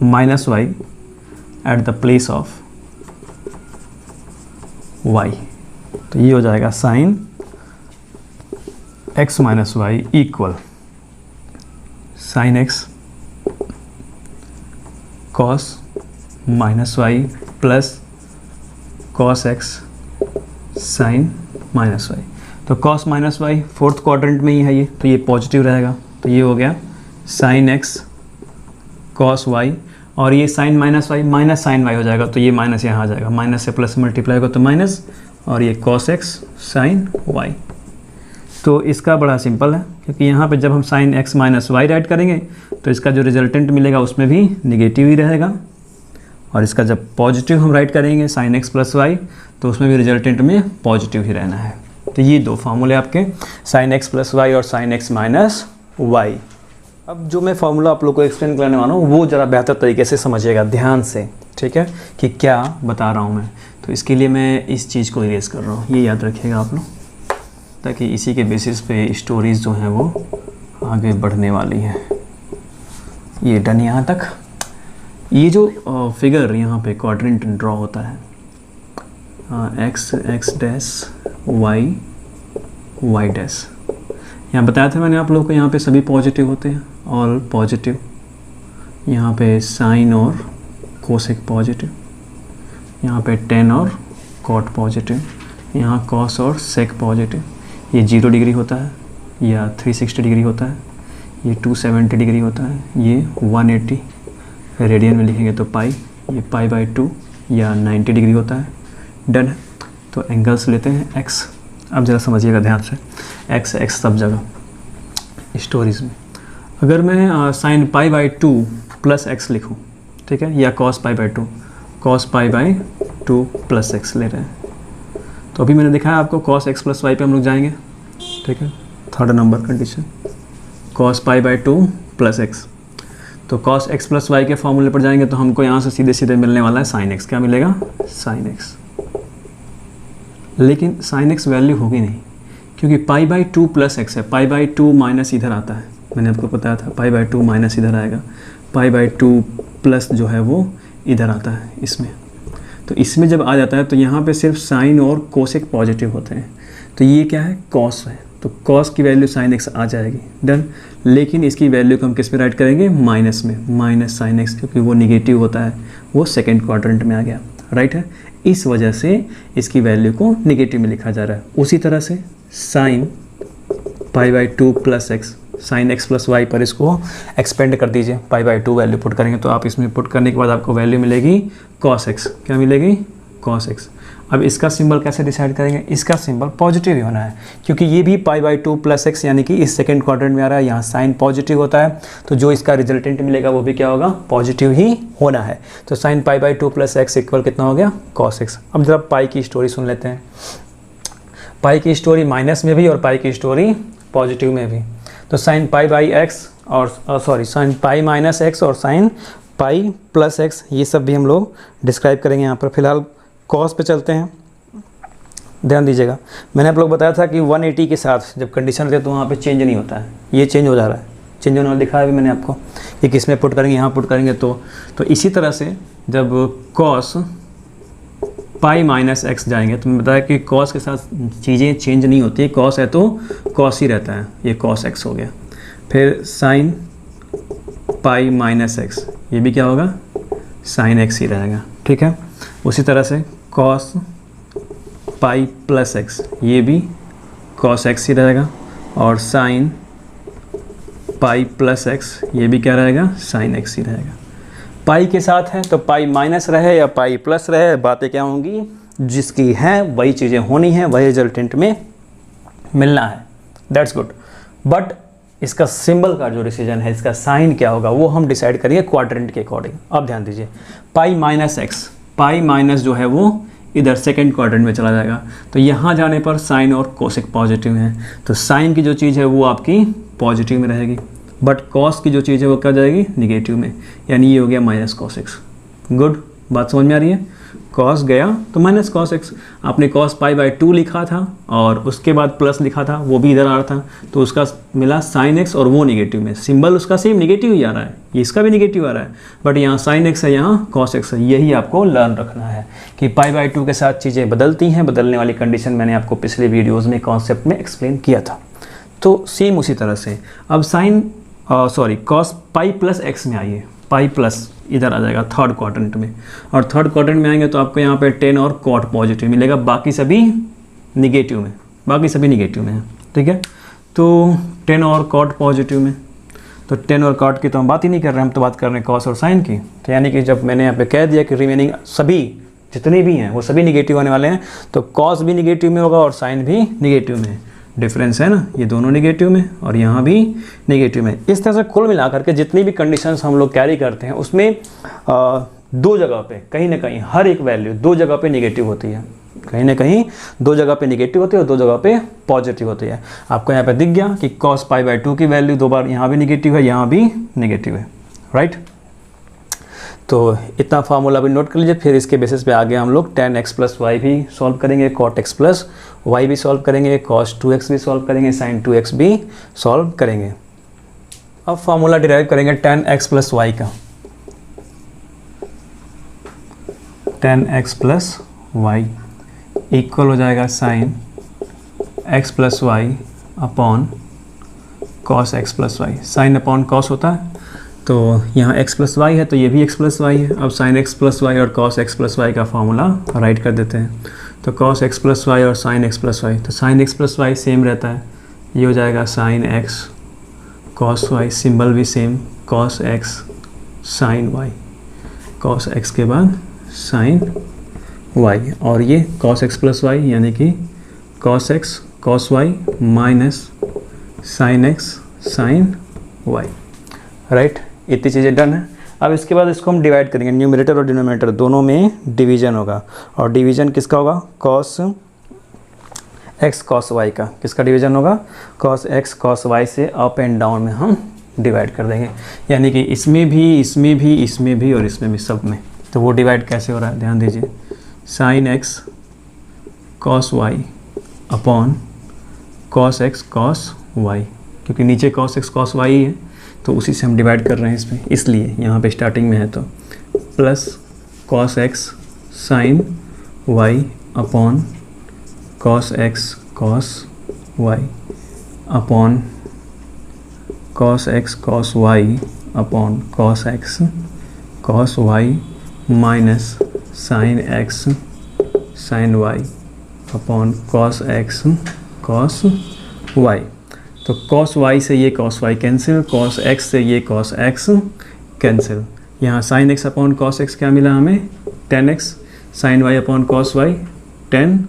Speaker 1: minus y at the place of y, तो ये हो जाएगा sine x minus y equal sine x cos minus y plus cos x sine minus y. तो cos minus y fourth quadrant में ही है ये, तो ये पॉजिटिव रहेगा, तो ये हो गया साइन एक्स कॉस वाई, और ये sine minus y minus sine y हो जाएगा, तो ये माइनस यहाँ आ जाएगा, माइनस से प्लस मल्टीप्लाई होगा तो माइनस, और ये कॉस एक्स साइन वाई। तो इसका बड़ा सिंपल है, क्योंकि यहाँ पे जब हम sine x minus y right करेंगे तो इसका जो रिजल्टेंट मिलेगा उसमें भी निगेटिव ही रहेगा, और इसका जब पॉजिटिव हम राइट करेंगे साइन एक्स प्लस वाई तो उसमें भी रिजल्टेंट में पॉजिटिव ही रहना है। तो ये दो फार्मूले आपके साइन एक्स प्लस वाई और साइन एक्स माइनस वाई। अब जो मैं फार्मूला आप लोग को एक्सप्लेन करने वाला हूँ वो ज़रा बेहतर तरीके से समझिएगा ध्यान से, ठीक है, कि क्या बता रहा हूँ मैं। तो इसके लिए मैं इस चीज़ को इरेज कर रहा हूँ, ये याद रखिएगा आप लोग, ताकि इसी के बेसिस पे स्टोरीज़ जो हैं वो आगे बढ़ने वाली हैं। ये डन यहाँ तक। ये जो फिगर यहाँ पे क्वाड्रेंट ड्रॉ होता है, x x dash y y dash. यहाँ बताया था मैंने आप लोगों को, यहाँ पे सभी पॉजिटिव होते हैं, ऑल पॉजिटिव। यहाँ पे साइन और कोसेक पॉजिटिव, यहाँ पे टेन और कॉट पॉजिटिव, यहाँ कॉस और सेक पॉजिटिव। ये 0 डिग्री होता है या 360 डिग्री होता है, ये 270 डिग्री होता है, ये 180 रेडियन में लिखेंगे तो पाई, ये पाई/2 या 90 डिग्री होता है। डन है। तो एंगल्स लेते हैं एक्स। अब ज़रा समझिएगा ध्यान से, एक्स एक्स सब जगह स्टोरीज में। अगर मैं साइन पाई/2 प्लस एक्स लिखूँ, ठीक है, या कॉस पाई/2, कॉस पाई/2 प्लस एक्स ले रहे हैं, तो अभी मैंने दिखाया आपको कॉस एक्स प्लस वाई पे हम लोग जाएंगे, ठीक है। थर्ड नंबर कंडीशन, कॉस पाई/2 प्लस एक्स, तो कॉस एक्स प्लस वाई के फॉर्मूले पर जाएंगे तो हमको यहाँ से सीधे सीधे मिलने वाला है साइन एक्स। क्या मिलेगा? Sine x. लेकिन साइन एक्स वैल्यू होगी नहीं, क्योंकि पाई/2 प्लस एक्स है, पाई/2 माइनस इधर आता है, मैंने आपको बताया था पाई/2 माइनस इधर आएगा, पाई/2 प्लस जो है वो इधर आता है इसमें। तो इसमें जब आ जाता है तो यहाँ पे सिर्फ साइन और कोसेक पॉजिटिव होते हैं, तो ये क्या है? कॉस है, तो कॉस की वैल्यू साइन एक्स आ जाएगी। डन। लेकिन इसकी वैल्यू को हम किस में राइट करेंगे? माइनस में, माइनस साइन एक्स, क्योंकि वो निगेटिव होता है, वो सेकेंड क्वाड्रेंट में आ गया, राइट है। इस वजह से इसकी वैल्यू को निगेटिव में लिखा जा रहा है। उसी तरह से साइन पाई/2 plus x, sine x plus y पर इसको एक्सपेंड कर दीजिए, पाई/2 वैल्यू पुट करेंगे तो आप इसमें पुट करने के बाद आपको वैल्यू मिलेगी कॉस एक्स। क्या मिलेगी? Cos x. अब इसका सिंबल कैसे डिसाइड करेंगे? इसका सिंबल पॉजिटिव ही होना है, क्योंकि ये भी पाई/2 प्लस एक्स यानी कि इस सेकंड क्वाड्रेंट में आ रहा है, यहाँ साइन पॉजिटिव होता है, तो जो इसका रिजल्टेंट मिलेगा वो भी क्या होगा? पॉजिटिव ही होना है। तो साइन पाई/2 प्लस एक्स इक्वल कितना हो गया? Cos x. अब जरा पाई की स्टोरी सुन लेते हैं। पाई की स्टोरी माइनस में भी और पाई की स्टोरी पॉजिटिव में भी। तो साइन पाई/एक्स और साइन पाई माइनस एक्स और साइन पाई प्लस एक्स, ये सब भी हम लोग डिस्क्राइब करेंगे यहाँ पर। फिलहाल कॉस पे चलते हैं, ध्यान दीजिएगा। मैंने आप लोग बताया था कि 180 के साथ जब कंडीशन रहती है तो वहाँ पे चेंज नहीं होता है, ये चेंज हो जा रहा है, चेंज होने वाला दिखाया भी मैंने आपको कि किस में पुट करेंगे, यहाँ पुट करेंगे। तो इसी तरह से जब कॉस पाई माइनस एक्स जाएंगे तो मैं बताया कि कॉस के साथ चीज़ें चेंज नहीं होती है, कॉस है तो कॉस ही रहता है, ये कॉस एक्स हो गया। फिर साइन पाई माइनस एक्स, ये भी क्या होगा? साइन एक्स ही रहेगा, ठीक है। उसी तरह से कॉस पाई प्लस एक्स, ये भी कॉस एक्स ही रहेगा, और साइन पाई प्लस एक्स, ये भी क्या रहेगा? साइन एक्स ही रहेगा। पाई के साथ है तो पाई माइनस रहे या पाई प्लस रहे, बातें क्या होंगी? जिसकी हैं वही चीज़ें होनी हैं, वही रिजल्टेंट में मिलना है। That's good. बट इसका सिंबल का जो डिसीजन है, इसका साइन क्या होगा, वो हम डिसाइड करेंगे क्वाड्रेंट के अकॉर्डिंग। अब ध्यान दीजिए, pi minus x, pi minus जो है वो इधर सेकंड क्वाड्रेंट में चला जाएगा, तो यहाँ जाने पर साइन और कोसेक पॉजिटिव हैं, तो साइन की जो चीज़ है वो आपकी पॉजिटिव में रहेगी, बट कॉस की जो चीज़ है वो क्या जाएगी? निगेटिव में, यानी ये हो गया माइनस कॉस एक्स। गुड, बात समझ में आ रही है? कॉस गया तो माइनस कॉस एक्स। आपने कॉस पाई/2 लिखा था और उसके बाद प्लस लिखा था, वो भी इधर आ रहा था, तो उसका मिला साइन एक्स और वो निगेटिव में, सिंबल उसका सेम निगेटिव ही आ रहा है, ये इसका भी निगेटिव आ रहा है, बट यहाँ साइन एक्स है, यहाँ कॉस एक्स है। यही आपको लर्न रखना है कि पाई/2 के साथ चीज़ें बदलती हैं, बदलने वाली कंडीशन मैंने आपको पिछले वीडियोज़ में कॉन्सेप्ट में एक्सप्लेन किया था। तो सेम उसी तरह से अब कॉस पाई प्लस एक्स में आइए, पाई प्लस इधर आ जाएगा थर्ड क्वाड्रेंट में, और थर्ड क्वाड्रेंट में आएंगे तो आपको यहाँ पे 10 और कॉट पॉजिटिव मिलेगा, बाकी सभी निगेटिव में, बाकी सभी निगेटिव में है, ठीक है। तो 10 और कॉट पॉजिटिव में, तो 10 और कॉट की तो हम बात ही नहीं कर रहे हैं, हम तो बात कर रहे हैं कॉस और साइन की। तो यानी कि जब मैंने यहाँ पे कह दिया कि रिमेनिंग सभी जितने भी हैं वो सभी निगेटिव आने वाले हैं, तो कॉस भी निगेटिव में होगा और साइन भी निगेटिव में। डिफरेंस है ना, ये दोनों निगेटिव में और यहाँ भी निगेटिव में। इस तरह से कुल मिलाकर के जितनी भी कंडीशंस हम लोग कैरी करते हैं उसमें दो जगह पे कहीं ना कहीं हर एक वैल्यू दो जगह पे निगेटिव होती है, कहीं ना कहीं दो जगह पे निगेटिव होती है और दो जगह पे पॉजिटिव होती है। आपको यहाँ पे दिख गया कि cos पाई/2 की वैल्यू दो बार यहाँ भी निगेटिव है, यहाँ भी निगेटिव है, राइट। तो इतना फार्मूला भी नोट कर लीजिए। फिर इसके बेसिस पे आगे हम लोग tan x प्लस वाई भी सॉल्व करेंगे, cot x प्लस वाई भी सॉल्व करेंगे, cos 2x भी सॉल्व करेंगे, sin 2x भी सॉल्व करेंगे। अब फार्मूला डिराइव करेंगे tan x प्लस वाई का। tan x plus y equal हो जाएगा sin x plus y upon cos x plus y. Sine upon cos होता है, तो यहाँ x प्लस वाई है तो ये भी x प्लस वाई है। अब साइन x प्लस वाई और कॉस x प्लस वाई का फॉर्मूला राइट कर देते हैं। तो कॉस x प्लस वाई और साइन x प्लस वाई, तो sine x plus y same रहता है, ये हो जाएगा sine x cos y, symbol भी same, cos x sine y, cos x के बाद साइन y, और ये कॉस x प्लस वाई यानी कि cos x cos y minus sine x sine y, right. इतनी चीज़ें डन है। अब इसके बाद इसको हम डिवाइड करेंगे, न्यूमरेटर और डिनोमिनेटर दोनों में डिवीजन होगा, और डिवीजन किसका होगा, कॉस एक्स कॉस वाई का। किसका डिवीजन होगा, कॉस एक्स कॉस वाई से अप एंड डाउन में हम डिवाइड कर देंगे, यानी कि इसमें भी इसमें भी इसमें भी और इसमें भी, सब में। तो वो डिवाइड कैसे हो रहा है ध्यान दीजिए, sine x cos y upon cos x cos y, क्योंकि नीचे कॉस एक्स कॉस वाई है तो उसी से हम डिवाइड कर रहे हैं इसमें, इसलिए यहाँ पे स्टार्टिंग में है। तो plus cos x sine y upon cos x cos y upon cos x cos y upon cos x cos y minus sine x sine y upon cos x cos y. तो cos y से ये cos y cancel, cos x से ये cos x cancel. यहाँ sine x upon cos x क्या मिला हमें, tan x, sine y upon cos y tan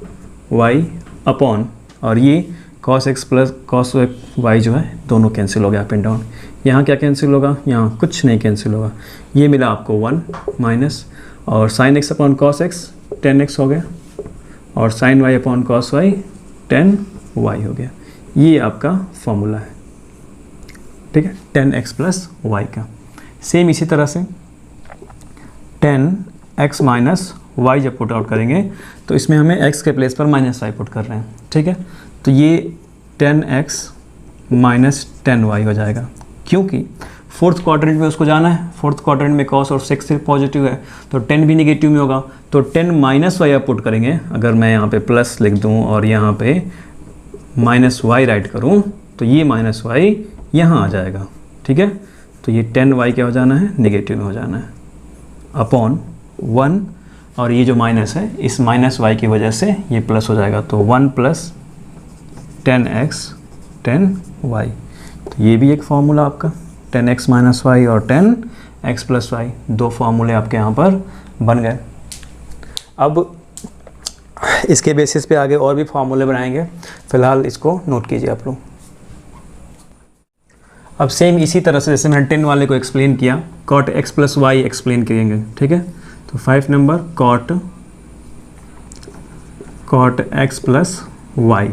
Speaker 1: y upon, और ये cos x plus cos y जो है दोनों कैंसिल हो गया अप एंड डाउन। यहाँ क्या कैंसिल होगा, यहाँ कुछ नहीं कैंसिल होगा, ये मिला आपको 1 माइनस, और sine x upon cos x 10x हो गया, और sine y upon cos y 10y हो गया। ये आपका फॉर्मूला है, ठीक है, 10x प्लस वाई का। सेम इसी तरह से 10x माइनस वाई जब पुट आउट करेंगे तो इसमें हमें x के प्लेस पर माइनस वाई पुट कर रहे हैं, ठीक है। तो ये 10x माइनस 10y हो जाएगा, क्योंकि फोर्थ क्वाड्रेंट में उसको जाना है, फोर्थ क्वाड्रेंट में कॉस और सेक्स पॉजिटिव है तो 10 भी निगेटिव में होगा, तो 10 माइनस वाई आप पुट करेंगे। अगर मैं यहाँ पे प्लस लिख दूँ और यहाँ पे माइनस वाई राइट करूँ तो ये माइनस वाई यहाँ आ जाएगा, ठीक है। तो ये 10y क्या हो जाना है, निगेटिव में हो जाना है, अपॉन 1, और ये जो माइनस है इस माइनस वाई की वजह से ये प्लस हो जाएगा, तो 1 प्लस 10x 10y। तो ये भी एक फार्मूला आपका 10x माइनस वाई और 10x प्लस वाई, दो फार्मूले आपके यहाँ पर बन गए। अब इसके बेसिस पे आगे और भी फार्मूले बनाएंगे, फिलहाल इसको नोट कीजिए आप लोग। अब सेम इसी तरह से जैसे मैंने 10 वाले को एक्सप्लेन किया, cot x plus y explain करेंगे, ठीक है। तो 5 नंबर cot x plus y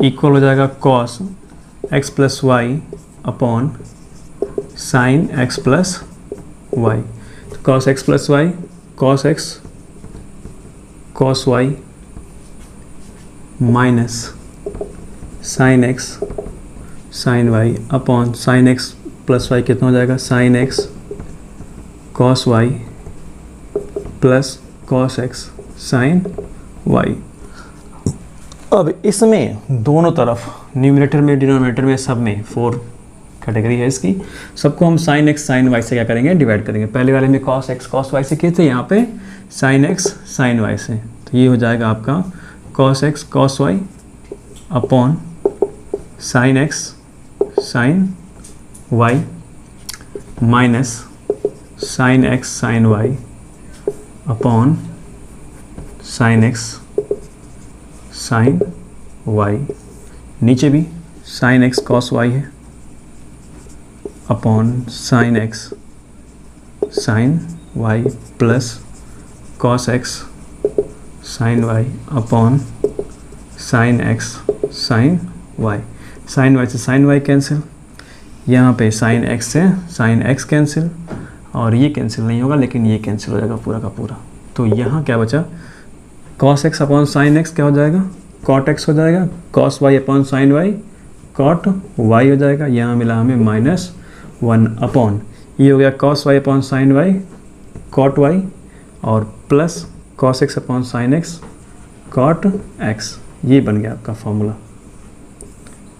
Speaker 1: equal हो जाएगा cos x plus y upon sine x plus y. Cos x plus y cos x cos y minus sine x sine y upon sine x plus y कितना हो जाएगा, sine x cos y plus cos x sine y. अब इसमें दोनों तरफ numerator में denominator में सब में 4 कैटेगरी है इसकी, सबको हम साइन एक्स साइन वाई से क्या करेंगे, डिवाइड करेंगे। पहले वाले में कॉस एक्स कॉस वाई से किए थे, यहाँ पे साइन एक्स साइन वाई से, तो ये हो जाएगा आपका cos x cos y upon sine x sine y minus sine x sine y upon sine x sine y. नीचे भी साइन एक्स कॉस वाई है upon sine x sine y plus cos x sine y upon sine x sine y. Sine y से sine y cancel, यहाँ पे sine x से sine x cancel, और ये cancel नहीं होगा लेकिन ये कैंसिल हो जाएगा पूरा का पूरा। तो यहाँ क्या बचा, cos x upon sine x क्या हो जाएगा, कॉट एक्स हो जाएगा, cos y upon sine y cot y हो जाएगा। यहाँ मिला हमें -1 अपॉन, ये हो गया cos y upon sine y cot y, और plus cos x upon sine x cot x. ये बन गया आपका formula.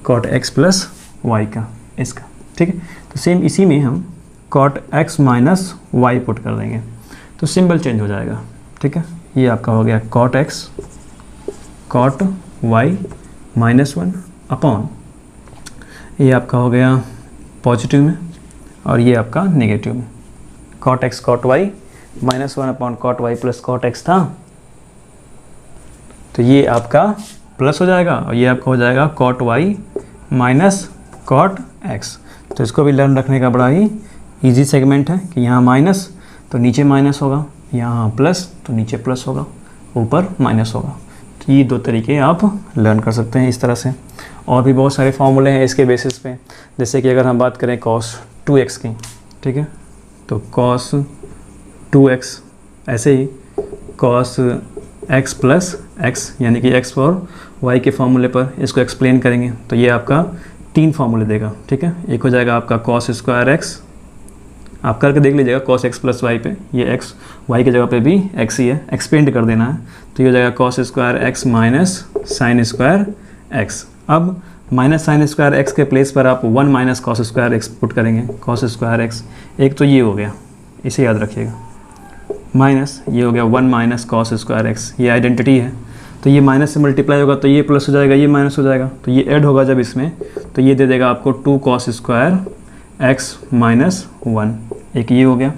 Speaker 1: Cot x plus y का इसका, ठीक है। तो सेम इसी में हम cot x minus y put कर देंगे तो सिंबल चेंज हो जाएगा, ठीक है। ये आपका हो गया cot x cot y minus 1 upon, ये आपका हो गया पॉजिटिव में और ये आपका नेगेटिव में, cot x cot y minus 1 upon cot y plus cot x था, तो ये आपका प्लस हो जाएगा और ये आपका हो जाएगा cot y minus cot x. तो इसको भी लर्न रखने का बड़ा ही इजी सेगमेंट है कि यहाँ माइनस तो नीचे माइनस होगा, यहाँ प्लस तो नीचे प्लस होगा, ऊपर माइनस होगा। तो ये दो तरीके आप लर्न कर सकते हैं इस तरह से। और भी बहुत सारे फॉर्मूले हैं इसके बेसिस पे, जैसे कि अगर हम बात करें cos 2x की, ठीक है, तो cos 2x ऐसे ही cos x प्लस एक्स यानी कि x और y के फॉर्मूले पर इसको एक्सप्लेन करेंगे तो ये आपका 3 फॉर्मूले देगा, ठीक है। एक हो जाएगा आपका cos स्क्वायर x, आप करके देख लीजिएगा cos x प्लस वाई पे, ये x y की जगह पे भी x ही है, एक्सपेंड कर देना है, तो ये हो जाएगा cos square x minus sign square x। अब माइनस साइन स्क्वायर x के प्लेस पर आप 1 minus cos square x put करेंगे, cos स्क्वायर x, एक तो ये हो गया, इसे याद रखिएगा, माइनस ये हो गया 1 माइनस cos स्क्वायर x, ये आइडेंटिटी है, तो ये माइनस से मल्टीप्लाई होगा तो ये प्लस हो जाएगा, ये माइनस हो जाएगा, तो ये ऐड होगा जब इसमें, तो ये दे देगा आपको 2 cos स्क्वायर x माइनस 1, एक ये हो गया।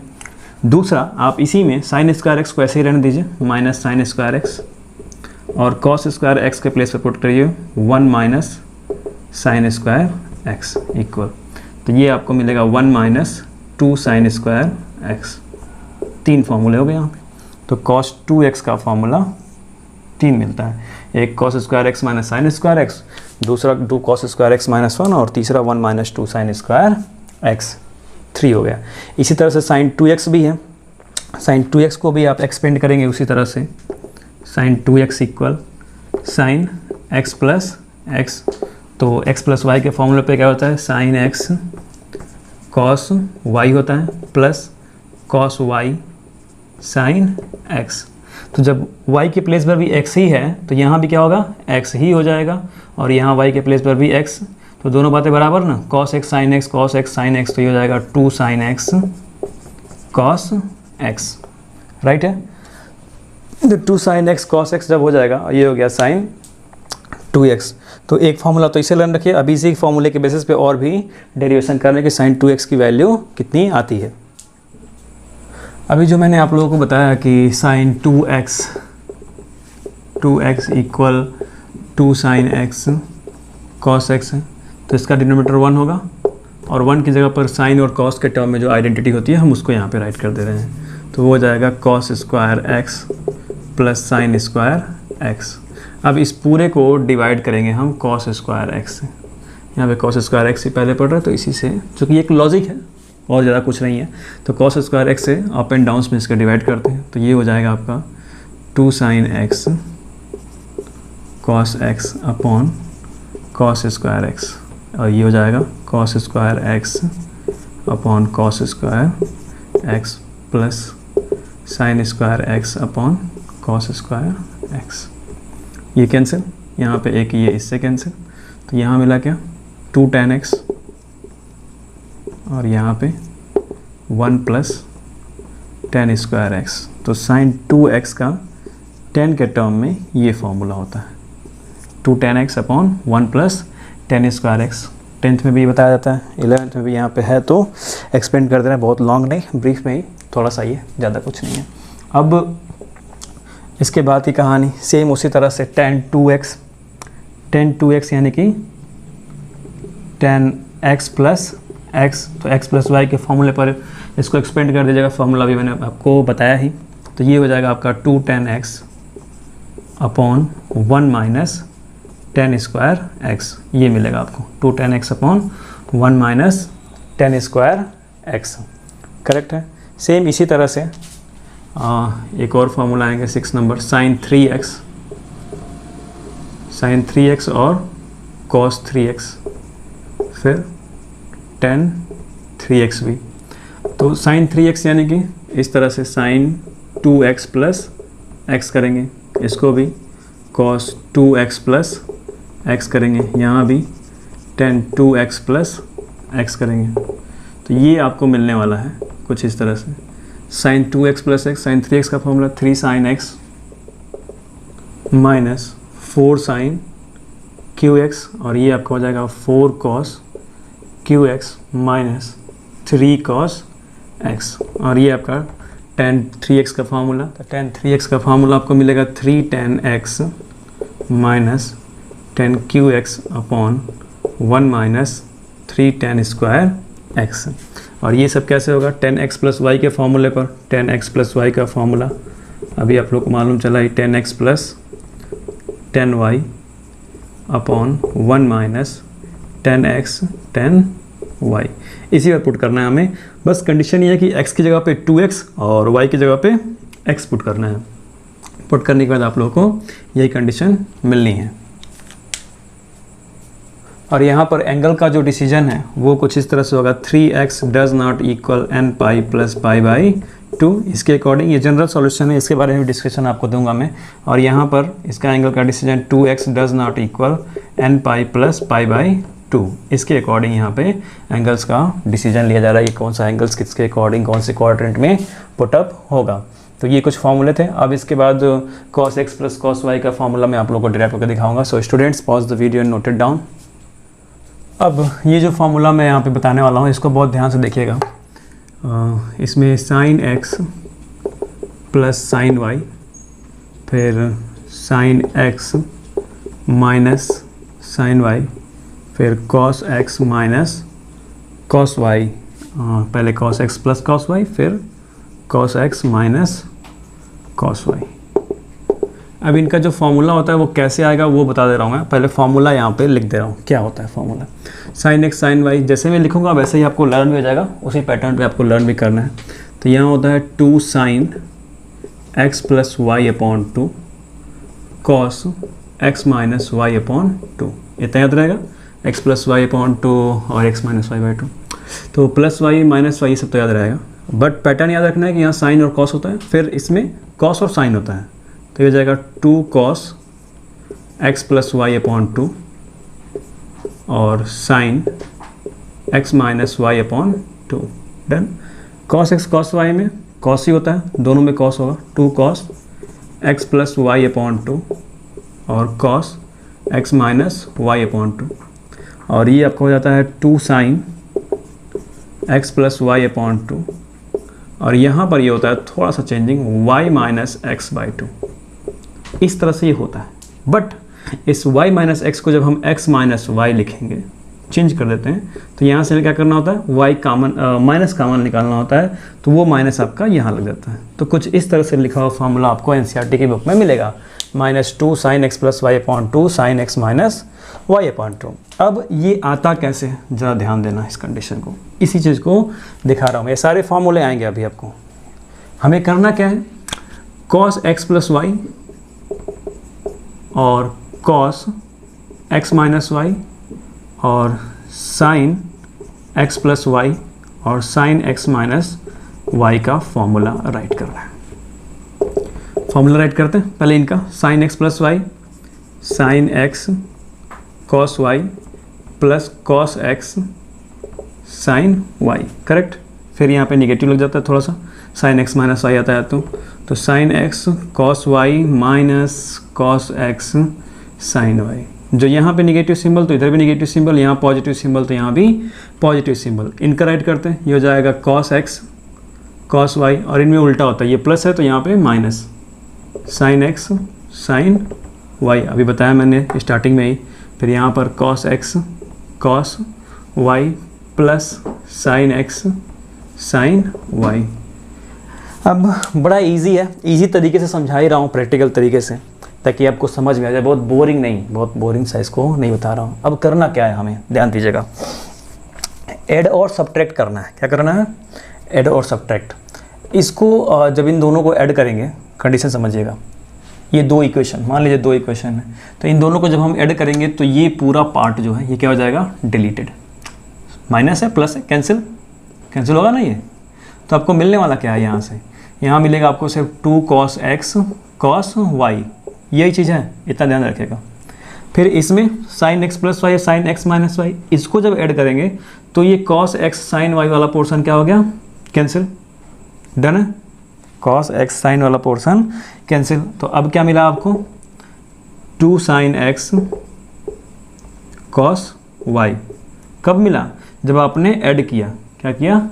Speaker 1: दूसरा आप इसी में साइन स्क्वायर एक्स को ऐसे ही रहने दीजिए, माइनस साइन स्क्वायर एक्स, और कॉस स्क्वायर एक्स के प्लेस पर पुट करिए 1 minus sine square x equal, तो ये आपको मिलेगा 1 माइनस 2 साइन स्क्वायर एक्स। 3 फॉर्मूले हो गए यहाँ पे, तो कॉस 2x का फॉर्मूला 3 मिलता है, एक cos square x minus sine square x, दूसरा 2 कॉस स्क्वायर एक्स माइनस 1 और तीसरा 1 माइनस 2 साइन स्क्वायर एक्स, 3 हो गया। इसी तरह से साइन 2x भी है, साइन 2x को भी आप एक्सपेंड करेंगे उसी तरह से, sine 2x equal sine x plus x, तो x प्लस वाई के फॉर्मूले पे क्या होता है, साइन x कॉस y होता है plus cos y sine x। तो जब y के प्लेस पर भी x ही है तो यहाँ भी क्या होगा, x ही हो जाएगा, और यहाँ y के प्लेस पर भी x, तो दोनों बातें बराबर ना, cos x sin x cos x sin x, तो ये हो जाएगा 2 sin x cos x, right है। तो 2 sin x cos x जब हो जाएगा, ये हो गया sin 2x। तो एक फॉर्मूला तो इसे लर्न रखिए, अभी इसी फॉर्मूले के बेसिस पे और भी डेरिवेशन करने की sin 2x की वैल्यू कितनी आती है। अभी जो मैंने आप लोगों को बताया कि sin 2x equal 2 sin x cos x है, तो इसका डिनोमिनेटर 1 होगा और 1 की जगह पर साइन और कॉस के टर्म में जो आइडेंटिटी होती है हम उसको यहाँ पे राइट कर दे रहे हैं, तो वो हो जाएगा cos square x plus sine square x. अब इस पूरे को डिवाइड करेंगे हम कॉस स्क्वायर एक्स से, यहाँ पे कॉस स्क्वायर एक्स से पहले पढ़ रहा है तो इसी से, चूँकि एक लॉजिक है और ज़्यादा कुछ नहीं है, तो कॉस स्क्वायर एक्स से अप एंड डाउन्स में इसका डिवाइड करते हैं, तो ये हो जाएगा आपका 2 sign x cos x upon cos square x, और ये हो जाएगा cos square x upon cos square x plus sine square x upon cos square x. ये कैंसिल, यहाँ पे एक ये इससे कैंसिल, तो यहाँ मिला क्या 2 tan x और यहाँ पे 1 प्लस tan स्क्वायर एक्स। तो साइन 2x का 10 के टर्म में ये फॉर्मूला होता है, 2 tan x upon 1 plus tan square x. 10th में भी बताया जाता है, 11th में भी यहाँ पे है, तो एक्सपेंड कर देना, बहुत लॉन्ग नहीं, ब्रीफ में ही थोड़ा सा ये, ज़्यादा कुछ नहीं है। अब इसके बाद की कहानी सेम उसी तरह से tan 2x यानी कि tan x प्लस x, तो x प्लस वाई के फॉर्मूले पर इसको एक्सपेंड कर दीजिएगा, फॉर्मूला भी मैंने आपको बताया ही, तो ये हो जाएगा आपका 2 tan x upon 1 minus tan square x, ये मिलेगा आपको 2 tan x upon 1 minus tan square x, correct है। सेम इसी तरह से एक और फॉर्मूला आएंगे 6 नंबर, साइन 3x और cos 3x, फिर tan 3x भी, तो साइन 3x यानी कि इस तरह से साइन 2x प्लस x करेंगे, इसको भी cos 2x प्लस x करेंगे, यहाँ भी tan 2x प्लस x करेंगे तो ये आपको मिलने वाला है कुछ इस तरह से। sin 2x plus x, sin 3x का formula 3 sin x minus 4 sin qx, और ये आपका हो जाएगा 4 cos qx minus 3 cos x, और ये आपका tan 3x का फार्मूला। तो tan 3x का फार्मूला आपको मिलेगा 3 tan x minus tan qx upon 1 minus 3 tan square x, और ये सब कैसे होगा tan x प्लस वाई के फार्मूले पर। tan x प्लस वाई का फार्मूला अभी आप लोग को मालूम चला ही, tan x plus tan y upon 1 minus tan x tan y, इसी पर पुट करना है हमें। बस कंडीशन ये है कि x की जगह पे 2x और y की जगह पे x पुट करना है। पुट करने के बाद आप लोगों को यही कंडीशन मिलनी है। और यहाँ पर एंगल का जो डिसीजन है वो कुछ इस तरह से होगा 3x does not equal n pi plus pi by 2। इसके अकॉर्डिंग ये जनरल सॉल्यूशन है, इसके बारे में डिस्कशन आपको दूंगा मैं। और यहाँ पर इसका एंगल का decision 2x does not equal n pi plus pi by 2। इसके अकॉर्डिंग यहाँ पे एंगल्स का डिसीजन लिया जा रहा है कि कौन सा एंगल्स किसके अकॉर्डिंग कौन से क्वाड्रेंट में पुटअप होगा। तो ये कुछ फॉर्मूले थे। अब इसके बाद cos x plus cos y का फॉर्मूला मैं आप लोगों को डिराइव करके दिखाऊंगा। सो students pause the video and note it down. अब ये जो फार्मूला मैं यहाँ पे बताने वाला हूँ इसको बहुत ध्यान से देखिएगा। इसमें sin x plus sin y, फिर sin x minus sin y, फिर cos x minus cos y, पहले cos x plus cos y, फिर cos x minus cos y। अब इनका जो फॉर्मूला होता है वो कैसे आएगा वो बता दे रहा हूँ मैं। पहले फॉर्मूला यहाँ पे लिख दे रहा हूँ, क्या होता है formula. sin x sin y जैसे मैं लिखूँगा वैसे ही आपको लर्न भी हो जाएगा, उसी पैटर्न पे आपको लर्न भी करना है। तो यहाँ होता है 2 sin x plus y upon 2 cos x minus y upon 2। इतना याद रहेगा, x प्लस वाई अपॉन 2 और x माइनस वाई बाई 2। तो प्लस वाई माइनस वाई सब तो याद रहेगा, बट पैटर्न याद रखना है कि यहाँ साइन और cos होता है, फिर इसमें cos और साइन होता है। तो ये हो जाएगा 2 cos x plus y upon 2 और sine x minus y upon 2। Done. cos x cos y में cos ही होता है, दोनों में cos होगा। 2 cos x plus y upon 2 और cos x minus y upon 2, और ये आपको हो जाता है 2 sine x plus y upon 2, और यहाँ पर ये होता है थोड़ा सा changing y minus x by 2। इस तरह से ये होता है, बट इस y माइनस एक्स को जब हम x माइनस वाई लिखेंगे, चेंज कर देते हैं, तो यहाँ से क्या करना होता है y कामन माइनस कामन निकालना होता है, तो वो माइनस आपका यहाँ लग जाता है। तो कुछ इस तरह से लिखा हुआ फॉर्मूला आपको एनसीईआरटी की बुक में मिलेगा, -2 sin x plus y upon 2 sin x minus y upon 2। अब ये आता कैसे, ज़रा ध्यान देना इस कंडीशन को, इसी चीज़ को दिखा रहा हूँ। ये सारे फॉर्मूले आएंगे अभी आपको। हमें करना क्या है, cos x प्लस वाई और cos x माइनस वाई और sin x प्लस वाई और sin x माइनस वाई का फॉर्मूला राइट करना है। फॉर्मूला राइट करते हैं पहले इनका। sin x plus y sin x cos y plus cos x sin y, correct. फिर यहाँ पे निगेटिव लग जाता है थोड़ा सा, sin x माइनस वाई आता है तो sin x cos y minus cos x sin y। जो यहाँ पे निगेटिव सिंबल तो इधर भी निगेटिव सिंबल, यहाँ पॉजिटिव सिंबल तो यहाँ भी पॉजिटिव सिंबल। इनका राइट करते हैं, ये हो जाएगा cos x cos y, और इनमें उल्टा होता है, ये प्लस है तो यहाँ पे minus sin x sin y, अभी बताया मैंने स्टार्टिंग में ही। फिर यहाँ पर cos x cos y plus sin x sin y। अब बड़ा इजी है, इजी तरीके से समझा ही रहा हूँ प्रैक्टिकल तरीके से, ताकि आपको समझ में आ जाए। बहुत बोरिंग नहीं, बहुत बोरिंग सा इसको नहीं बता रहा हूँ। अब करना क्या है, हमें ध्यान दीजिएगा, ऐड और सब्ट्रैक्ट करना है। क्या करना है, ऐड और सब्ट्रैक्ट। इसको जब इन दोनों को ऐड करेंगे, कंडीशन समझिएगा, ये दो इक्वेशन, मान लीजिए दो इक्वेशन है, तो इन दोनों को जब हम ऐड करेंगे तो ये पूरा पार्ट जो है ये क्या हो जाएगा, डिलीटेड। माइनस है प्लस है, कैंसिल होगा ना ये। तो आपको मिलने वाला क्या है, यहाँ से यहाँ मिलेगा आपको सिर्फ 2 cos x cos y, यही चीज़ है, इतना ध्यान रखिएगा। फिर इसमें sine x plus y, sine x minus y, इसको जब ऐड करेंगे तो ये कॉस एक्स साइन वाई वाला पोर्शन क्या हो गया, कैंसिल। डन है, कॉस एक्स साइन वाला पोर्शन कैंसिल। तो अब क्या मिला आपको, 2 साइन एक्स कॉस वाई। कब मिला, जब आपने ऐड किया, क्या किया,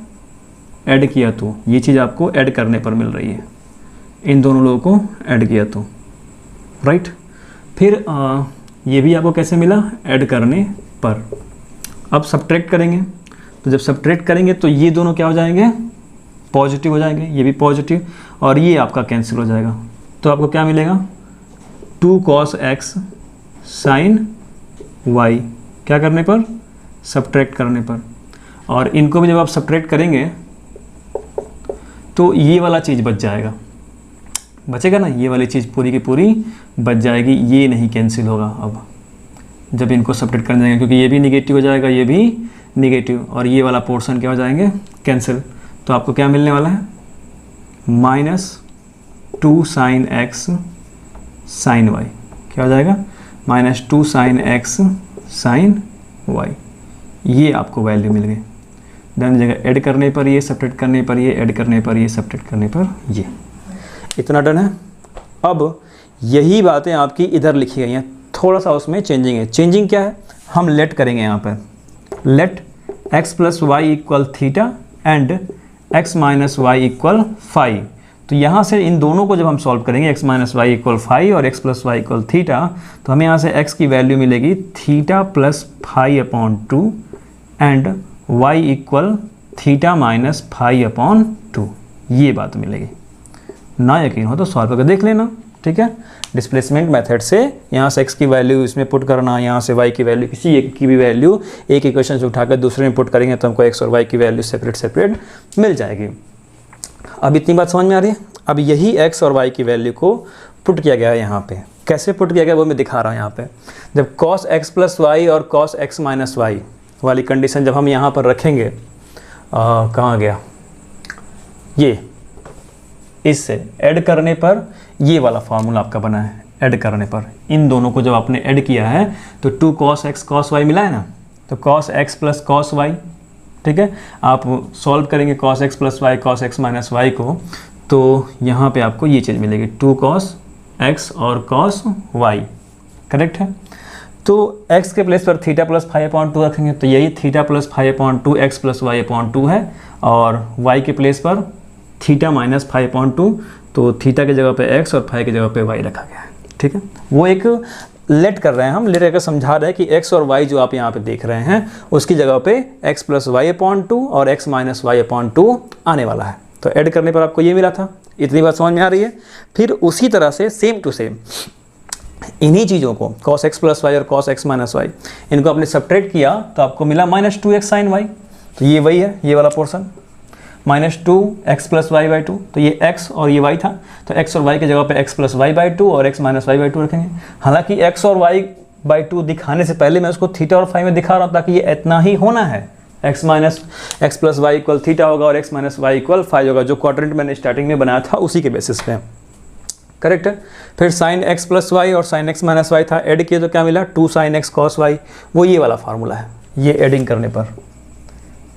Speaker 1: ऐड किया, तो ये चीज़ आपको ऐड करने पर मिल रही है, इन दोनों लोगों को ऐड किया तो, राइट। फिर ये भी आपको कैसे मिला, ऐड करने पर। अब सब्ट्रैक्ट करेंगे, तो जब सब्ट्रैक्ट करेंगे तो ये दोनों क्या हो जाएंगे, पॉजिटिव हो जाएंगे, ये भी पॉजिटिव, और ये आपका कैंसिल हो जाएगा। तो आपको क्या मिलेगा, 2 cos x साइन y, क्या करने पर, सब्ट्रैक्ट करने पर। और इनको भी जब आप सब्ट्रैक्ट करेंगे तो ये वाला चीज़ बच जाएगा, बचेगा ना, ये वाली चीज़ पूरी की पूरी बच जाएगी, ये नहीं कैंसिल होगा अब जब इनको सब्ट्रैक्ट कर जाएंगे, क्योंकि ये भी निगेटिव हो जाएगा, ये भी निगेटिव, और ये वाला पोर्शन क्या हो जाएंगे, कैंसिल। तो आपको क्या मिलने वाला है, -2 साइन एक्स साइन वाई, क्या हो जाएगा, -2 साइन एक्स साइन वाई, ये आपको वैल्यू मिल गई। डन, जगह ऐड करने पर ये, सब्ट्रैक्ट करने पर ये, ऐड करने पर ये, सब्ट्रैक्ट करने पर ये, इतना डन है। अब यही बातें आपकी इधर लिखी गई हैं, थोड़ा सा उसमें चेंजिंग है। चेंजिंग क्या है, हम लेट करेंगे यहाँ पर, let x plus y equal theta and x minus y equal 5। तो यहाँ से इन दोनों को जब हम सॉल्व करेंगे, x माइनस वाई इक्वल 5 और x plus y equal theta, तो हमें यहाँ से x की वैल्यू मिलेगी थीटा plus 5/2 and y equal theta minus 5/2, ये बात मिलेगी। ना यकीन हो तो सॉल्व करके देख लेना, ठीक है। डिस्प्लेसमेंट मेथड से यहाँ से x की वैल्यू इसमें पुट करना, यहाँ से y की वैल्यू, किसी एक की भी वैल्यू एक इक्वेशन से उठाकर दूसरे में पुट करेंगे तो हमको x और y की वैल्यू सेपरेट मिल जाएगी। अब इतनी बात समझ में आ रही है। अब यही x और y की वैल्यू को पुट किया गया है यहाँ पे, कैसे पुट किया गया वो मैं दिखा रहा हूँ यहाँ पे। जब cos x प्लस वाई और cos x माइनस वाई वाली कंडीशन जब हम यहाँ पर रखेंगे, कहाँ गया ये, इससे ऐड करने पर ये वाला फार्मूला आपका बना है। ऐड करने पर इन दोनों को जब आपने ऐड किया है तो 2 cos x cos y मिला है ना, तो cos x plus cos y, ठीक है। आप सॉल्व करेंगे cos x plus y cos x minus y को, तो यहाँ पे आपको ये चीज़ मिलेगी 2 cos x और cos y, करेक्ट है। तो x के प्लेस पर थीटा प्लस 5/2 रखेंगे, तो यही theta plus 5/2 x plus y/2 है, और y के प्लेस पर थीटा माइनस 5/2, तो थीटा की जगह पे x और फाई की जगह पे y रखा गया है, ठीक है। वो एक लेट कर रहे हैं हम, लेट करके समझा रहे हैं कि x और y जो आप यहाँ पे देख रहे हैं उसकी जगह पे x प्लस y/2 और x माइनस y/2 आने वाला है। तो ऐड करने पर आपको ये मिला था, इतनी बात समझ में आ रही है। फिर उसी तरह से सेम टू सेम इन्हीं चीज़ों को cos x प्लस वाई और cos x माइनस वाई, इनको आपने सब्ट्रैक्ट किया तो आपको मिला -2x साइन वाई, तो ये वही है, ये वाला पोर्शन -2x प्लस y/2, तो ये x और ये y था, तो x और y की जगह पे x प्लस y/2 और x माइनस y/2 रखेंगे। हालांकि x और y/2 दिखाने से पहले मैं उसको थीटा और फाई में दिखा रहा हूँ, ताकि ये इतना ही होना है, x minus x plus y equal theta होगा और x minus y equal phi होगा, जो क्वाड्रेंट मैंने स्टार्टिंग में बनाया था उसी के बेसिस पे, करेक्ट है। फिर साइन x प्लस वाई और साइन x माइनस वाई था, ऐड किए तो क्या मिला 2 साइन x कॉस वाई, वो ये वाला फार्मूला है। ये एडिंग करने पर,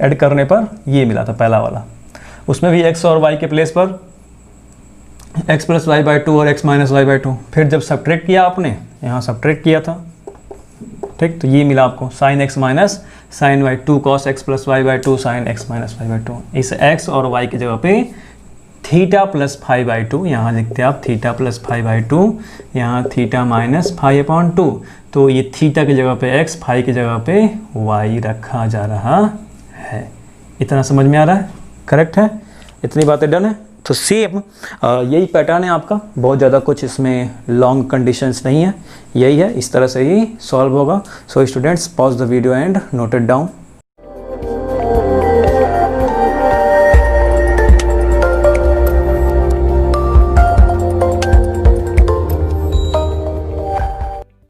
Speaker 1: ऐड करने पर ये मिला था पहला वाला, उसमें भी x और y के प्लेस पर x प्लस y/2 और x माइनस y/2। फिर जब सब्ट्रैक्ट किया आपने, यहाँ सब्ट्रैक्ट किया था, ठीक, तो ये मिला आपको sine x minus sine y, 2 cos x plus y/2 sine x minus y/2। इस x और y की जगह पे थीटा प्लस 5/2, यहाँ लिखते हैं आप थीटा प्लस 5/2, यहाँ थीटा माइनस 5/2, तो ये थीटा की जगह पे x, फाई की जगह पे y रखा जा रहा है। इतना समझ में आ रहा है, करेक्ट है, इतनी बातें डन है। तो सेम यही पैटर्न है आपका, बहुत ज़्यादा कुछ इसमें लॉन्ग कंडीशंस नहीं है, यही है, इस तरह से ही सॉल्व होगा। सो students, pause the video and note it down.